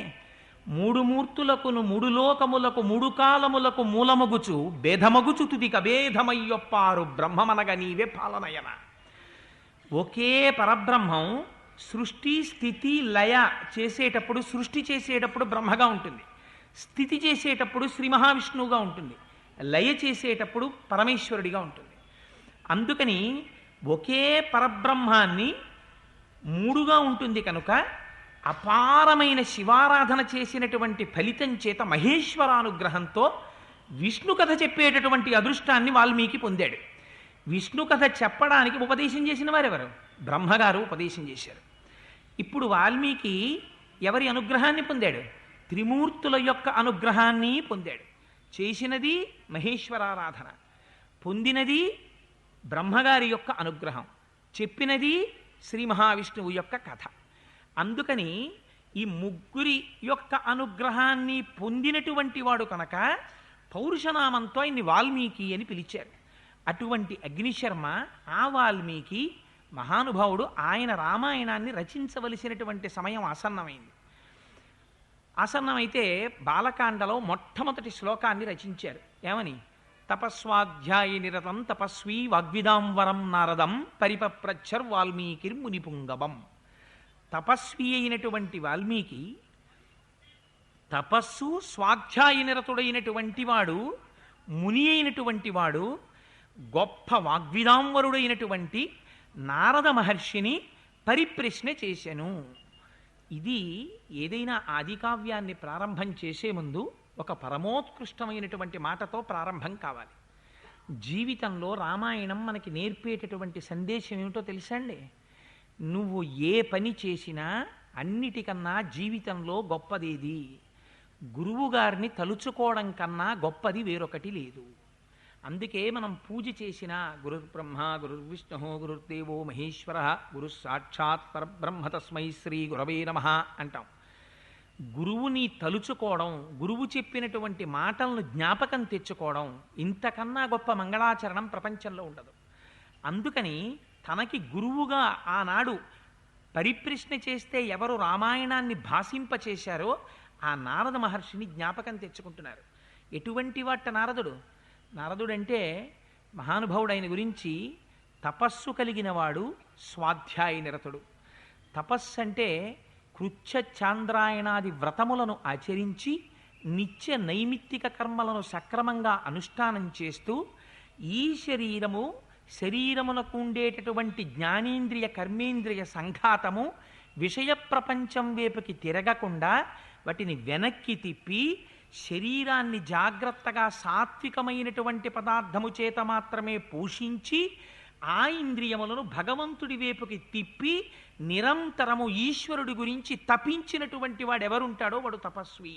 3 మూర్తులకును 3 లోకములకు 3 కాలములకు మూలమగుచు భేదమగుచు తుదిక భేదమయ్యొప్పారు బ్రహ్మమనగ నీవే పాలనయన. ఒకే పరబ్రహ్మం సృష్టి స్థితి లయ చేసేటప్పుడు, సృష్టి చేసేటప్పుడు బ్రహ్మగా ఉంటుంది, స్థితి చేసేటప్పుడు శ్రీ మహావిష్ణువుగా ఉంటుంది, లయ చేసేటప్పుడు పరమేశ్వరుడిగా ఉంటుంది. అందుకని ఒకే పరబ్రహ్మాన్ని 3గా ఉంటుంది కనుక అపారమైన శివారాధన చేసినటువంటి ఫలితం చేత మహేశ్వరానుగ్రహంతో విష్ణు కథ చెప్పేటటువంటి అదృష్టాన్ని వాల్మీకి పొందాడు. విష్ణు కథ చెప్పడానికి ఉపదేశం చేసిన వారెవరు? బ్రహ్మగారు ఉపదేశం చేశారు. ఇప్పుడు వాల్మీకి ఎవరి అనుగ్రహాన్ని పొందాడు? త్రిమూర్తుల యొక్క అనుగ్రహాన్ని పొందాడు. చేసినది మహేశ్వరారాధన, పొందినది బ్రహ్మగారి యొక్క అనుగ్రహం, చెప్పినది శ్రీ మహావిష్ణువు యొక్క కథ. అందుకని ఈ ముగ్గురి యొక్క అనుగ్రహాన్ని పొందినటువంటి వాడు కనుక పౌరుషనామంతో ఆయన్ని వాల్మీకి అని పిలిచారు. అటువంటి అగ్నిశర్మ ఆ వాల్మీకి మహానుభావుడు ఆయన రామాయణాన్ని రచించవలసినటువంటి సమయం ఆసన్నమైంది. ఆసన్నమైతే బాలకాండలో మొట్టమొదటి శ్లోకాన్ని రచించారు. ఏమని? తపస్వాధ్యాయ నిరతం తపస్వీ వాగ్విదాంవరం నారదం పరిపప్రచ్చర్ వాల్మీకిర్ మునిపుంగవం. తపస్వి అయినటువంటి వాల్మీకి, తపస్సు స్వాధ్యాయ నిరతుడైనటువంటి వాడు, ముని అయినటువంటి వాడు, గొప్ప వాగ్విదాంవరుడైనటువంటి నారద మహర్షిని పరిప్రశ్న చేశాను. ఇది ఏదైనా ఆదికావ్యాన్ని ప్రారంభం చేసే ముందు ఒక పరమోత్కృష్టమైనటువంటి మాటతో ప్రారంభం కావాలి. జీవితంలో రామాయణం మనకి నేర్పేటటువంటి సందేశం ఏమిటో తెలుసండి? నువ్వు ఏ పని చేసినా అన్నిటికన్నా జీవితంలో గొప్పదేది? గురువుగారిని తలుచుకోవడం కన్నా గొప్పది వేరొకటి లేదు. అందుకే మనం పూజ చేసిన గురుర్బ్రహ్మ గురుర్విష్ణు గురుర్దేవో మహేశ్వర గురు సాక్షాత్ పరబ్రహ్మ తస్మై శ్రీ గురవే నమః అంటాం. గురువుని తలుచుకోవడం, గురువు చెప్పినటువంటి మాటలను జ్ఞాపకం తెచ్చుకోవడం, ఇంతకన్నా గొప్ప మంగళాచరణం ప్రపంచంలో ఉండదు. అందుకని తనకి గురువుగా ఆనాడు పరిప్రశ్న చేస్తే ఎవరు రామాయణాన్ని భాషింపచేశారో ఆ నారద మహర్షిని జ్ఞాపకం తెచ్చుకుంటున్నారు. ఎటువంటి వాట నారదుడు? నారదుడంటే మహానుభావుడు. ఆయన గురించి తపస్సు కలిగినవాడు, స్వాధ్యాయ నిరతుడు. తపస్సు అంటే కృచ్ఛ చాంద్రాయణాది వ్రతములను ఆచరించి నిత్య నైమిత్తిక కర్మలను సక్రమంగా అనుష్ఠానం చేస్తూ ఈ శరీరమునకు ఉండేటటువంటి జ్ఞానేంద్రియ కర్మేంద్రియ సంఘాతము విషయ ప్రపంచం వైపుకి తిరగకుండా వాటిని వెనక్కి తిప్పి శరీరాన్ని జాగ్రత్తగా సాత్వికమైనటువంటి పదార్థము చేత మాత్రమే పోషించి ఆ ఇంద్రియములను భగవంతుడి వైపుకి తిప్పి నిరంతరము ఈశ్వరుడి గురించి తపించినటువంటి వాడెవరుంటాడో వాడు తపస్వి.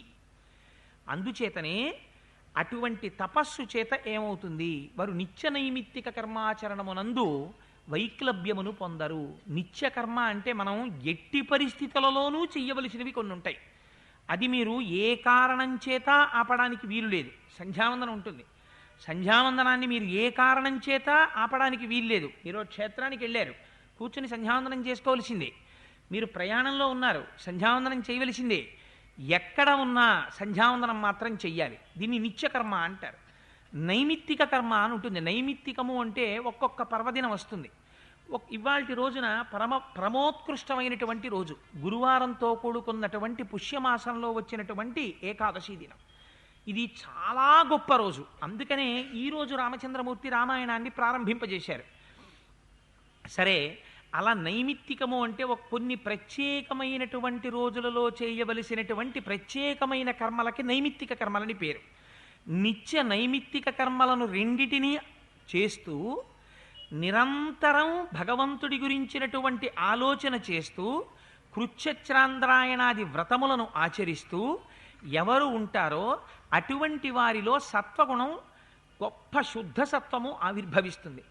అందుచేతనే అటువంటి తపస్సు చేత ఏమవుతుంది? వారు నిత్య నైమిత్తిక కర్మాచరణమునందు వైక్లభ్యమును పొందరు. నిత్యకర్మ అంటే మనం ఎట్టి పరిస్థితులలోనూ చెయ్యవలసినవి కొన్ని ఉంటాయి. అది మీరు ఏ కారణం చేత ఆపడానికి వీలు లేదు. సంధ్యావందనం ఉంటుంది. సంధ్యావందనాన్ని మీరు ఏ కారణం చేత ఆపడానికి వీలు లేదు. మీరు క్షేత్రానికి వెళ్ళారు, కూర్చుని సంధ్యావందనం చేసుకోవలసిందే. మీరు ప్రయాణంలో ఉన్నారు, సంధ్యావందనం చేయవలసిందే. ఎక్కడ ఉన్నా సంధ్యావందనం మాత్రం చెయ్యాలి. దీన్ని నిత్యకర్మ అంటారు. నైమిత్తిక కర్మ అని ఉంటుంది. నైమిత్తికము అంటే ఒక్కొక్క పర్వదినం వస్తుంది. ఇవాల్టి రోజున ప్రమోత్కృష్టమైనటువంటి రోజు, గురువారంతో కూడుకున్నటువంటి పుష్యమాసంలో వచ్చినటువంటి ఏకాదశి దినం. ఇది చాలా గొప్ప రోజు. అందుకనే ఈరోజు రామచంద్రమూర్తి రామాయణాన్ని ప్రారంభింపజేశారు. సరే, అలా నైమిత్తికము అంటే కొన్ని ప్రత్యేకమైనటువంటి రోజులలో చేయవలసినటువంటి ప్రత్యేకమైన కర్మలకి నైమిత్తిక కర్మలని పేరు. నిత్య నైమిత్తిక కర్మలను రెండిటినీ చేస్తూ నిరంతరం భగవంతుడి గురించినటువంటి ఆలోచన చేస్తూ కృచ్ఛ్రాంద్రాయణాది వ్రతములను ఆచరిస్తూ ఎవరు ఉంటారో అటువంటి వారిలో సత్వగుణం, గొప్ప శుద్ధ సత్వము ఆవిర్భవిస్తుంది.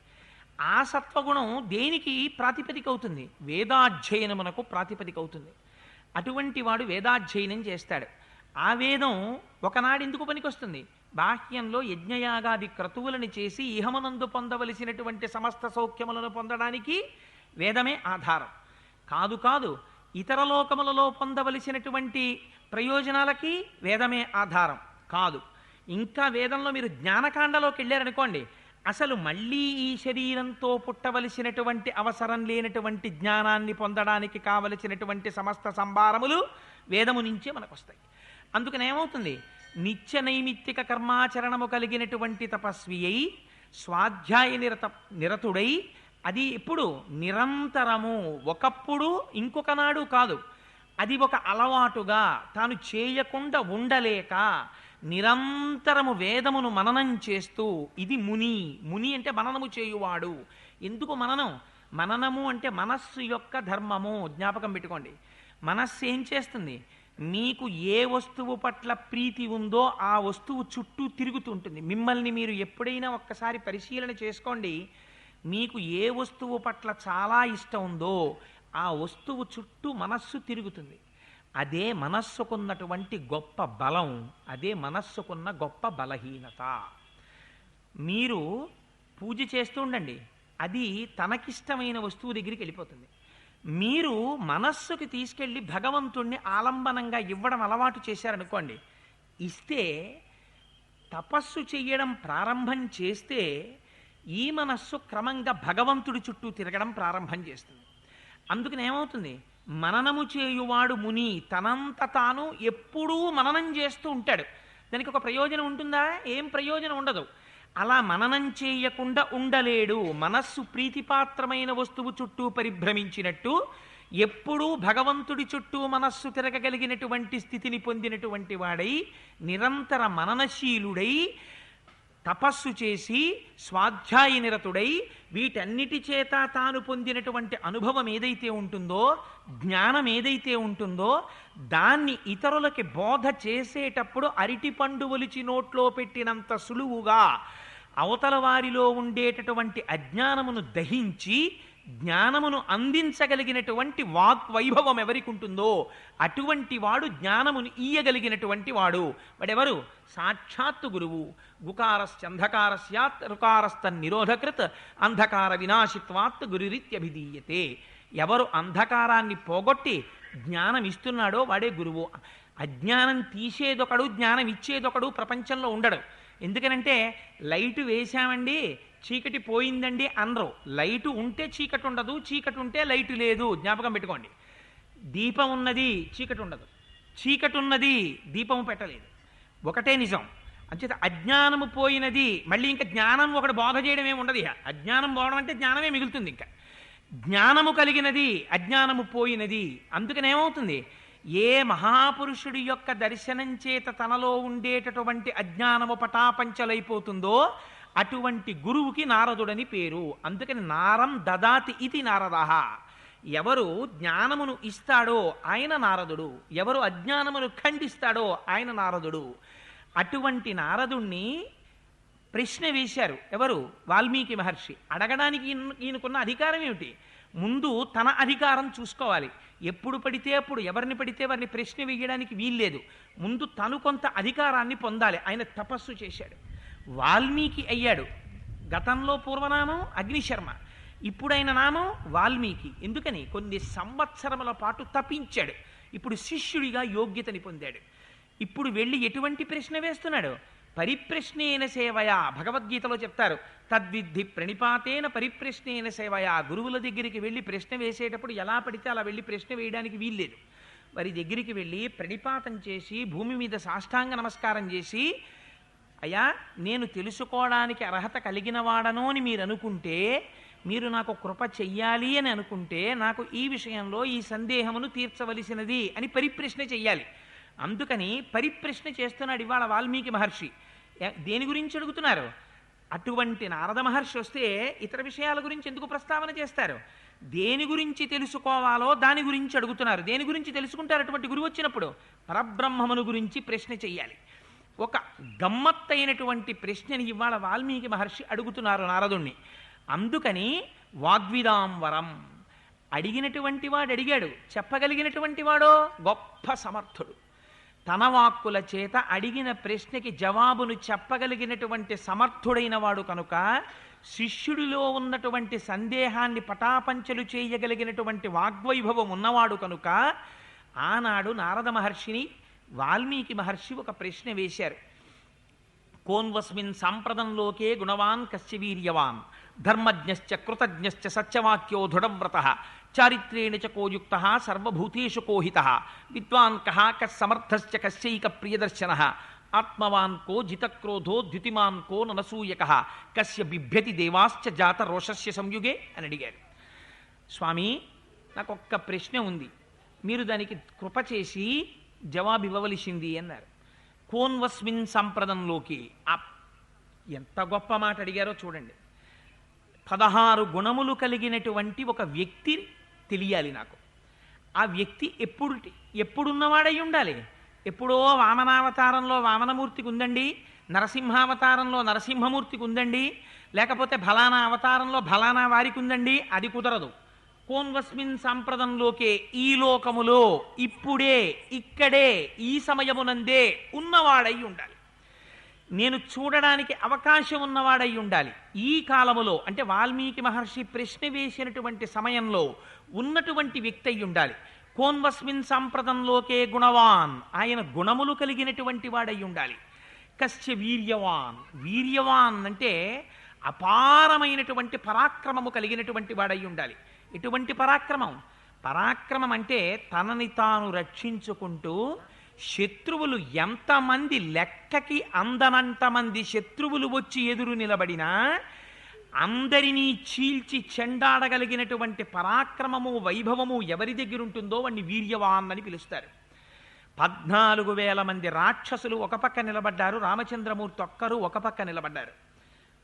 ఆ సత్వగుణం దేనికి ప్రాతిపదిక అవుతుంది? వేదాధ్యయనమునకు ప్రాతిపదిక అవుతుంది. అటువంటి వాడు వేదాధ్యయనం చేస్తాడు. ఆ వేదం ఒకనాడు ఎందుకు పనికొస్తుంది? బాహ్యంలో యజ్ఞయాగాది క్రతువులను చేసి ఇహమునందు పొందవలసినటువంటి సమస్త సౌఖ్యములను పొందడానికి వేదమే ఆధారం. కాదు, ఇతర లోకములలో పొందవలసినటువంటి ప్రయోజనాలకి వేదమే ఆధారం కాదు. ఇంకా వేదంలో మీరు జ్ఞానకాండలోకి వెళ్ళారనుకోండి, అసలు మళ్ళీ ఈ శరీరంతో పుట్టవలసినటువంటి అవసరం లేనటువంటి జ్ఞానాన్ని పొందడానికి కావలసినటువంటి సమస్త సంభారములు వేదము నుంచే మనకు వస్తాయి. అందుకని ఏమవుతుంది? నిత్య నైమిత్తిక కర్మాచరణము కలిగినటువంటి తపస్వి అయి స్వాధ్యాయ నిరతుడై, అది ఎప్పుడు? నిరంతరము, ఒకప్పుడు ఇంకొక నాడు కాదు. అది ఒక అలవాటుగా తాను చేయకుండా ఉండలేక నిరంతరము వేదమును మననం చేస్తూ, ఇది ముని అంటే మననము చేయువాడు. ఎందుకు మననం? మననము అంటే మనస్సు యొక్క ధర్మము. జ్ఞాపకం పెట్టుకోండి. మనస్సు ఏం చేస్తుంది? మీకు ఏ వస్తువు పట్ల ప్రీతి ఉందో ఆ వస్తువు చుట్టూ తిరుగుతుంటుంది. మిమ్మల్ని మీరు ఎప్పుడైనా ఒక్కసారి పరిశీలన చేసుకోండి. మీకు ఏ వస్తువు పట్ల చాలా ఇష్టం ఉందో ఆ వస్తువు చుట్టూ మనస్సు తిరుగుతుంది. అదే మనస్సుకున్నటువంటి గొప్ప బలం, అదే మనస్సుకున్న గొప్ప బలహీనత. మీరు పూజ చేస్తూ ఉండండి, అది తనకిష్టమైన వస్తువు దగ్గరికి వెళ్ళిపోతుంది. మీరు మనస్సుకి తీసుకెళ్ళి భగవంతుణ్ణి ఆలంబనంగా ఇవ్వడం అలవాటు చేశారనుకోండి, ఇస్తే తపస్సు చెయ్యడం ప్రారంభం చేస్తే ఈ మనస్సు క్రమంగా భగవంతుడి చుట్టూ తిరగడం ప్రారంభం చేస్తుంది. అందుకని ఏమవుతుంది, మననము చేయువాడు ముని తనంత తాను ఎప్పుడూ మననం చేస్తూ ఉంటాడు. దానికి ఒక ప్రయోజనం ఉంటుందా? ఏం ప్రయోజనం ఉండదు. అలా మననం చేయకుండా ఉండలేడు. మనస్సు ప్రీతిపాత్రమైన వస్తువు చుట్టూ పరిభ్రమించినట్టు ఎప్పుడూ భగవంతుడి చుట్టూ మనస్సు తిరగగలిగినటువంటి స్థితిని పొందినటువంటి వాడై నిరంతర మననశీలుడై తపస్సు చేసి స్వాధ్యాయ నిరతుడై వీటన్నిటి చేత తాను పొందినటువంటి అనుభవం ఏదైతే ఉంటుందో, జ్ఞానం ఏదైతే ఉంటుందో, దాన్ని ఇతరులకి బోధ చేసేటప్పుడు అరటిపండు ఒలిచి నోట్లో పెట్టినంత సులువుగా అవతల వారిలో ఉండేటటువంటి అజ్ఞానమును దహించి జ్ఞానమును అందించగలిగినటువంటి వాగ్వైభవం ఎవరికి ఉంటుందో అటువంటి వాడు జ్ఞానమును ఇయ్యగలిగినటువంటి వాడు. వాడెవరు? సాక్షాత్తు గురువు. గుకారస్యంధకారస్యాత్ రుకారస్తన్నిరోధకృత్ అంధకార వినాశిత్వాత్ గురురిత్యభిధీయతే. ఎవరు అంధకారాన్ని పోగొట్టి జ్ఞానం ఇస్తున్నాడో వాడే గురువు. అజ్ఞానం తీసేదొకడు, జ్ఞానం ఇచ్చేదొకడు ప్రపంచంలో ఉండడు. ఎందుకనంటే లైటు వేశామండి చీకటి పోయిందండి అనరు. లైటు ఉంటే చీకటి ఉండదు, చీకటి ఉంటే లైటు లేదు. జ్ఞాపకం పెట్టుకోండి. దీపం ఉన్నది, చీకటి ఉండదు. చీకటి ఉన్నది, దీపము పెట్టలేదు. ఒకటే నిజం. అంచేత అజ్ఞానము పోయినది, మళ్ళీ ఇంకా జ్ఞానం ఒకటి బోధ చేయడం ఏమి ఉండదు. అజ్ఞానం పోవడం అంటే జ్ఞానమే మిగులుతుంది. ఇంకా జ్ఞానము కలిగినది, అజ్ఞానము పోయినది. అందుకని ఏమవుతుంది, ఏ మహాపురుషుడి యొక్క దర్శనం చేత తనలో ఉండేటటువంటి అజ్ఞానము పటాపంచలైపోతుందో అటువంటి గురువుకి నారదుడని పేరు. అందుకని నారం దదాతి ఇది నారదః. ఎవరు జ్ఞానమును ఇస్తాడో ఆయన నారదుడు, ఎవరు అజ్ఞానమును ఖండిస్తాడో ఆయన నారదుడు. అటువంటి నారదుణ్ణి ప్రశ్న వేశారు ఎవరు? వాల్మీకి మహర్షి. అడగడానికి ఈయనకున్న అధికారం ఏమిటి? ముందు తన అధికారం చూసుకోవాలి. ఎప్పుడు పడితే అప్పుడు ఎవరిని పడితే వారిని ప్రశ్న వేయడానికి వీల్లేదు. ముందు తను కొంత అధికారాన్ని పొందాలి. ఆయన తపస్సు చేశాడు, వాల్మీకి అయ్యాడు. గతంలో పూర్వనామం అగ్నిశర్మ, ఇప్పుడైన నామం వాల్మీకి. ఎందుకని? కొన్ని సంవత్సరముల పాటు తపించాడు. ఇప్పుడు శిష్యుడిగా యోగ్యతని పొందాడు. ఇప్పుడు వెళ్ళి ఎటువంటి ప్రశ్న వేస్తున్నాడు? పరిప్రశ్నేన సేవయా. భగవద్గీతలో చెప్తారు, తద్విద్ధి ప్రణిపాతేన పరిప్రశ్నేన సేవయా. గురువుల దగ్గరికి వెళ్ళి ప్రశ్న వేసేటప్పుడు ఎలా పడితే అలా వెళ్ళి ప్రశ్న వేయడానికి వీల్లేదు. వారి దగ్గరికి వెళ్ళి ప్రణిపాతం చేసి భూమి మీద సాష్టాంగ నమస్కారం చేసి, అయ్యా నేను తెలుసుకోవడానికి అర్హత కలిగిన వాడను అని మీరు అనుకుంటే, మీరు నాకు కృప చెయ్యాలి అని అనుకుంటే, నాకు ఈ విషయంలో ఈ సందేహమును తీర్చవలసినది అని పరిప్రశ్న చెయ్యాలి. అందుకని పరిప్రశ్న చేస్తున్నాడు ఇవాళ వాల్మీకి మహర్షి. దేని గురించి అడుగుతున్నారు? అటువంటి నారద మహర్షి వస్తే ఇతర విషయాల గురించి ఎందుకు ప్రస్తావన చేస్తారు? దేని గురించి తెలుసుకోవాలో దాని గురించి అడుగుతున్నారు. దేని గురించి తెలుసుకుంటారు అటువంటి గురువు వచ్చినప్పుడు? పరబ్రహ్మమును గురించి ప్రశ్న చెయ్యాలి. ఒక గమ్మత్తైనటువంటి ప్రశ్నని ఇవాళ వాల్మీకి మహర్షి అడుగుతున్నారు నారదుణ్ణి. అందుకని వాగ్విదాం వరం. అడిగినటువంటి వాడు అడిగాడు, చెప్పగలిగినటువంటి వాడో గొప్ప సమర్థుడు. తన వాక్కుల చేత అడిగిన ప్రశ్నకి జవాబును చెప్పగలిగినటువంటి సమర్థుడైన వాడు కనుక, శిష్యుడిలో ఉన్నటువంటి సందేహాన్ని పటాపంచలు చేయగలిగినటువంటి వాగ్వైభవం ఉన్నవాడు కనుక, ఆనాడు నారద మహర్షిని వాల్మీకి మహర్షి ఒక ప్రశ్న వేశారు. కోన్వస్మిన్ సాంప్రదంలోకే గుణవాన్ కస్య వీర్యవాన్ ధర్మజ్ఞశ్చ కృతజ్ఞశ్చ సత్యవాక్యో దృఢవ్రతః చారిత్రేణ చ కోయుక్త సర్వభూతేషు కోహితః విద్వాన్ కః కస్సమర్థశ్చ కస్యైక ప్రియదర్శనః ఆత్మవాన్ కో జితక్రోధో ద్యుతిమాన్ కో ననసూయకః కస్య బిభ్యతి దేవాశ్చ జాత రోషస్య సంయుగే అని అడిగారు. స్వామి, నాకు ఒక్క ప్రశ్న ఉంది, మీరు దానికి కృప చేసి జవాబు ఇవ్వవలసింది అన్నారు. కోన్వస్మిన్ సంప్రదంలోకి. ఎంత గొప్ప మాట అడిగారో చూడండి. 16 గుణములు కలిగినటువంటి ఒక వ్యక్తి తెలియాలి నాకు. ఆ వ్యక్తి ఎప్పుడున్నవాడై ఉండాలి? ఎప్పుడో వామనావతారంలో వామనమూర్తికి ఉందండి, నరసింహావతారంలో నరసింహమూర్తికి ఉందండి, లేకపోతే ఫలానా అవతారంలో ఫలానా వారికి ఉందండి, అది కుదరదు. కోన్వస్మిన్ సంప్రదంలోకే, ఈ లోకములో ఇప్పుడే ఇక్కడే ఈ సమయమునందే ఉన్నవాడై ఉండాలి. నేను చూడడానికి అవకాశం ఉన్నవాడై ఉండాలి. ఈ కాలములో అంటే వాల్మీకి మహర్షి ప్రశ్న వేసినటువంటి సమయంలో ఉన్నటువంటి వ్యక్తి అయి ఉండాలి. కోన్వస్మిన్ సంప్రదంలోకే గుణవాన్, ఆయన గుణములు కలిగినటువంటి వాడై ఉండాలి. కశ్య వీర్యవాన్, వీర్యవాన్ అంటే అపారమైనటువంటి పరాక్రమము కలిగినటువంటి వాడై ఉండాలి. ఎటువంటి పరాక్రమం? పరాక్రమం అంటే తనని తాను రక్షించుకుంటూ శత్రువులు ఎంతమంది, లెక్కకి అందనంతమంది శత్రువులు వచ్చి ఎదురు నిలబడినా అందరినీ చీల్చి చెండాడగలిగినటువంటి పరాక్రమము వైభవము ఎవరి దగ్గర ఉంటుందో వాణ్ణి వీర్యవాన్ అని పిలుస్తారు. 14,000 మంది రాక్షసులు ఒక పక్క నిలబడ్డారు, రామచంద్రమూర్తి ఒక్కరు ఒక పక్క నిలబడ్డారు.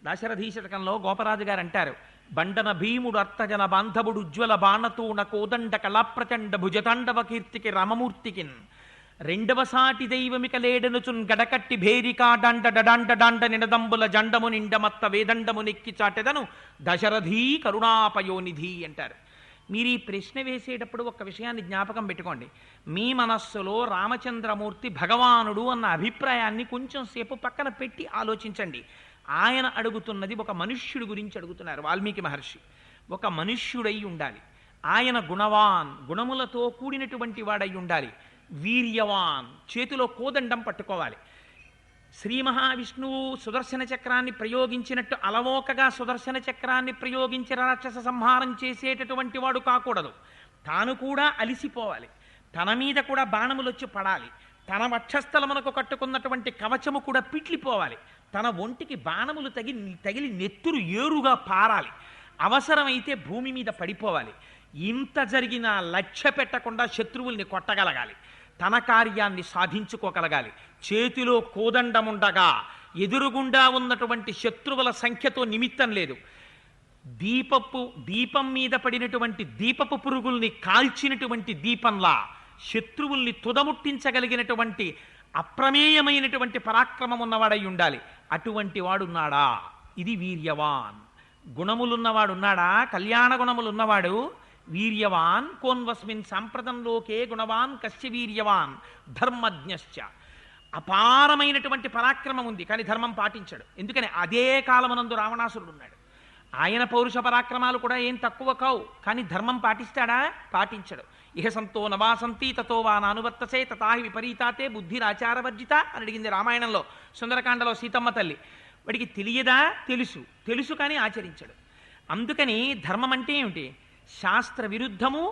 దాశరథీశతకంలో గోపరాజు గారు అంటారు, బండన భీముడు అర్థజన బాంధవుడు ఉజ్వల బాణతూణ కోదండ కళాప్రచండ భుజతాండవ కీర్తికి రామమూర్తికిన్ రెండవ సాటి దైవమిక లేడనుచున్ గడకట్టి భేరికా డండ డడాండ డాండ నినదంబుల జండము నిండమత్త వేదండము నెక్కి చాటెదను దశరథీ కరుణాపయోనిధి అంటారు. మీరు ఈ ప్రశ్న వేసేటప్పుడు ఒక విషయాన్ని జ్ఞాపకం పెట్టుకోండి. మీ మనస్సులో రామచంద్రమూర్తి భగవానుడు అన్న అభిప్రాయాన్ని కొంచెం సేపు పక్కన పెట్టి ఆలోచించండి. ఆయన అడుగుతున్నది ఒక మనుష్యుడి గురించి అడుగుతున్నారు వాల్మీకి మహర్షి. ఒక మనుష్యుడై ఉండాలి. ఆయన గుణవాన్, గుణములతో కూడినటువంటి వాడై ఉండాలి. వీర్యవాన్, చేతిలో కోదండం పట్టుకోవాలి. శ్రీ మహావిష్ణువు సుదర్శన చక్రాన్ని ప్రయోగించినట్టు అలవోకగా సుదర్శన చక్రాన్ని ప్రయోగించి రాక్షస సంహారం చేసేటటువంటి వాడు కాకూడదు. తాను కూడా అలిసిపోవాలి. తన మీద కూడా బాణములు వచ్చి పడాలి. తన వక్షస్థలమునకు కట్టుకున్నటువంటి కవచము కూడా పిట్లిపోవాలి. తన ఒంటికి బాణములు తగిలి నెత్తురు ఏరుగా పారాలి. అవసరమైతే భూమి మీద పడిపోవాలి. ఇంత జరిగినా లక్ష్య పెట్టకుండా శత్రువుల్ని కొట్టగలగాలి. తన కార్యాన్ని సాధించుకోగలగాలి. చేతిలో కోదండముండగా ఎదురుగుండా ఉన్నటువంటి శత్రువుల సంఖ్యతో నిమిత్తం లేదు. దీపం మీద పడినటువంటి దీపపు పురుగుల్ని కాల్చినటువంటి దీపంలా శత్రువుల్ని తుదముట్టించగలిగినటువంటి అప్రమేయమైనటువంటి పరాక్రమం ఉన్నవాడై ఉండాలి. అటువంటి వాడున్నాడా? ఇది వీర్యవాన్. గుణములున్నవాడున్నాడా? కళ్యాణ గుణములున్నవాడు వీర్యవాన్. కోన్వస్మిన్ సంప్రదంలోకే గుణవాన్ కశ్య వీర్యవాన్ ధర్మజ్ఞశ్చ. అపారమైనటువంటి పరాక్రమం ఉంది, కానీ ధర్మం పాటించాడు. ఎందుకని? అదే కాలమనందు రావణాసురుడు ఉన్నాడు. ఆయన పౌరుష పరాక్రమాలు కూడా ఏం తక్కువ కావు, కానీ ధర్మం పాటిస్తాడా? పాటించడు. ఇహ సంతో నవాసంతి తతో వా నానువర్తసే తథాహి విపరీతాతే బుద్ధిరాచారవర్జిత అని అడిగింది రామాయణంలో సుందరకాండలో సీతమ్మ తల్లి. వాడికి తెలియదా? తెలుసు కానీ ఆచరించడు. అందుకని ధర్మం అంటే ఏమిటి? శాస్త్ర విరుద్ధము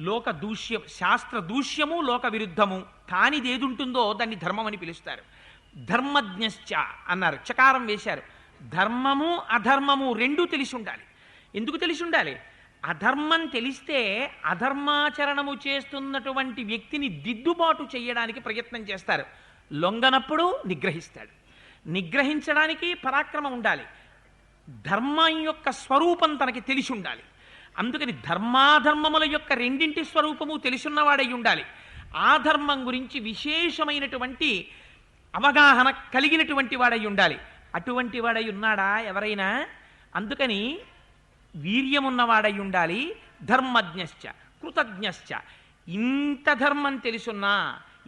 లోక దూష్యం, శాస్త్ర దూష్యము లోక విరుద్ధము కానిది ఏది ఉంటుందో దాన్ని ధర్మం అని పిలుస్తారు. ధర్మజ్ఞశ్చ అన్నారు, చకారం వేశారు. ధర్మము అధర్మము రెండూ తెలిసి ఉండాలి. ఎందుకు తెలిసి ఉండాలి? అధర్మం తెలిస్తే అధర్మాచరణము చేస్తున్నటువంటి వ్యక్తిని దిద్దుబాటు చేయడానికి ప్రయత్నం చేస్తారు. లొంగనప్పుడు నిగ్రహిస్తాడు. నిగ్రహించడానికి పరాక్రమం ఉండాలి. ధర్మం యొక్క స్వరూపం తనకి తెలిసి ఉండాలి. అందుకని ధర్మాధర్మముల యొక్క రెండింటి స్వరూపము తెలుసున్నవాడై ఉండాలి. ఆ ధర్మం గురించి విశేషమైనటువంటి అవగాహన కలిగినటువంటి వాడై ఉండాలి. అటువంటి వాడై ఉన్నాడా ఎవరైనా? అందుకని వీర్యమున్నవాడై ఉండాలి. ధర్మజ్ఞశ్చ కృతజ్ఞశ్చ. ఇంత ధర్మం తెలుసున్నా,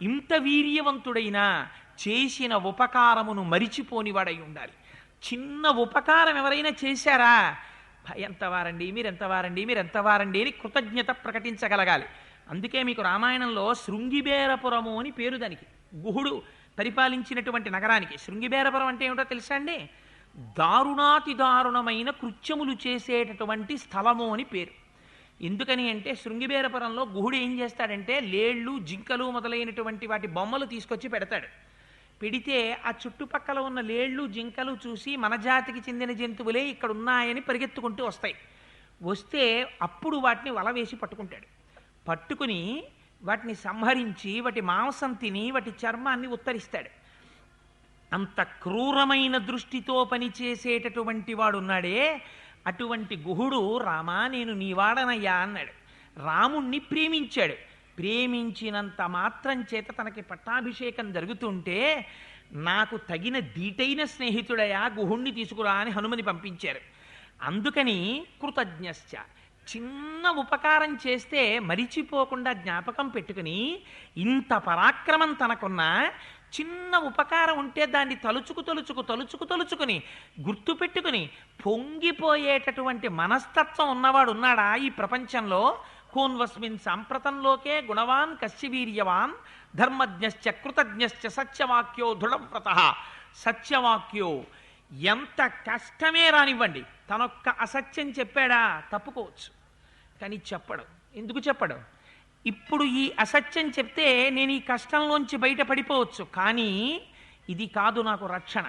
ఇంత వీర్యవంతుడైనా చేసిన ఉపకారమును మరిచిపోనివాడై ఉండాలి. చిన్న ఉపకారం ఎవరైనా చేశారా? ఎంతవారండి మీరెంతవారండి అని కృతజ్ఞత ప్రకటించగలగాలి. అందుకే మీకు రామాయణంలో శృంగిబేరపురము అని పేరు దానికి. గుహుడు పరిపాలించినటువంటి నగరానికి. శృంగిబేరపురం అంటే ఏమిటో తెలుసా అండి? దారుణాతి దారుణమైన కృత్యములు చేసేటటువంటి స్థలము అని పేరు. ఎందుకని అంటే శృంగిబేరపురంలో గుహుడు ఏం చేస్తాడంటే లేళ్ళు, జింకలు మొదలైనటువంటి వాటి బొమ్మలు తీసుకొచ్చి పెడతాడు. పెడితే ఆ చుట్టుపక్కల ఉన్న లేళ్ళు, జింకలు చూసి మన జాతికి చెందిన జంతువులే ఇక్కడ ఉన్నాయని పరిగెత్తుకుంటూ వస్తాయి. వస్తే అప్పుడు వాటిని వల వేసి పట్టుకుంటాడు. పట్టుకుని వాటిని సంహరించి వాటి మాంసం తిని వాటి చర్మాన్ని ఉత్తరిస్తాడు. అంత క్రూరమైన దృష్టితో పనిచేసేటటువంటి వాడు ఉన్నాడే, అటువంటి గుహుడు రామా నేను నీవాడనయ్యా అన్నాడు. రాముణ్ణి ప్రేమించాడు. ప్రేమించినంత మాత్రం చేత తనకి పట్టాభిషేకం జరుగుతుంటే నాకు తగిన దీటైన స్నేహితుడయా గుహుణ్ణి తీసుకురా అని హనుమని పంపించారు. అందుకని కృతజ్ఞశ్చ, చిన్న ఉపకారం చేస్తే మరిచిపోకుండా జ్ఞాపకం పెట్టుకుని, ఇంత పరాక్రమం తనకున్నా చిన్న ఉపకారం ఉంటే దాన్ని తలుచుకుని గుర్తుపెట్టుకుని పొంగిపోయేటటువంటి మనస్తత్వం ఉన్నవాడు ఉన్నాడా ఈ ప్రపంచంలో? కోన్వస్మిన్ సాంప్రతంలోకే గుణవాన్ కశ్యవీర్యవాన్ ధర్మజ్ఞశ్చ కృతజ్ఞశ్చ సత్యవాక్యో దృఢవ్రతః. సత్యవాక్యో, ఎంత కష్టమే రానివ్వండి, తనొక్క అసత్యం చెప్పాడా తప్పుకోవచ్చు, కానీ చెప్పడు. ఎందుకు చెప్పడు? ఇప్పుడు ఈ అసత్యం చెప్తే నేను ఈ కష్టంలోంచి బయటపడిపోవచ్చు, కానీ ఇది కాదు నాకు రక్షణ.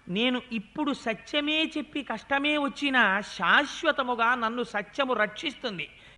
నేను ఇప్పుడు సత్యమే చెప్పి కష్టమే వచ్చినా శాశ్వతముగా నన్ను సత్యము రక్షిస్తుంది.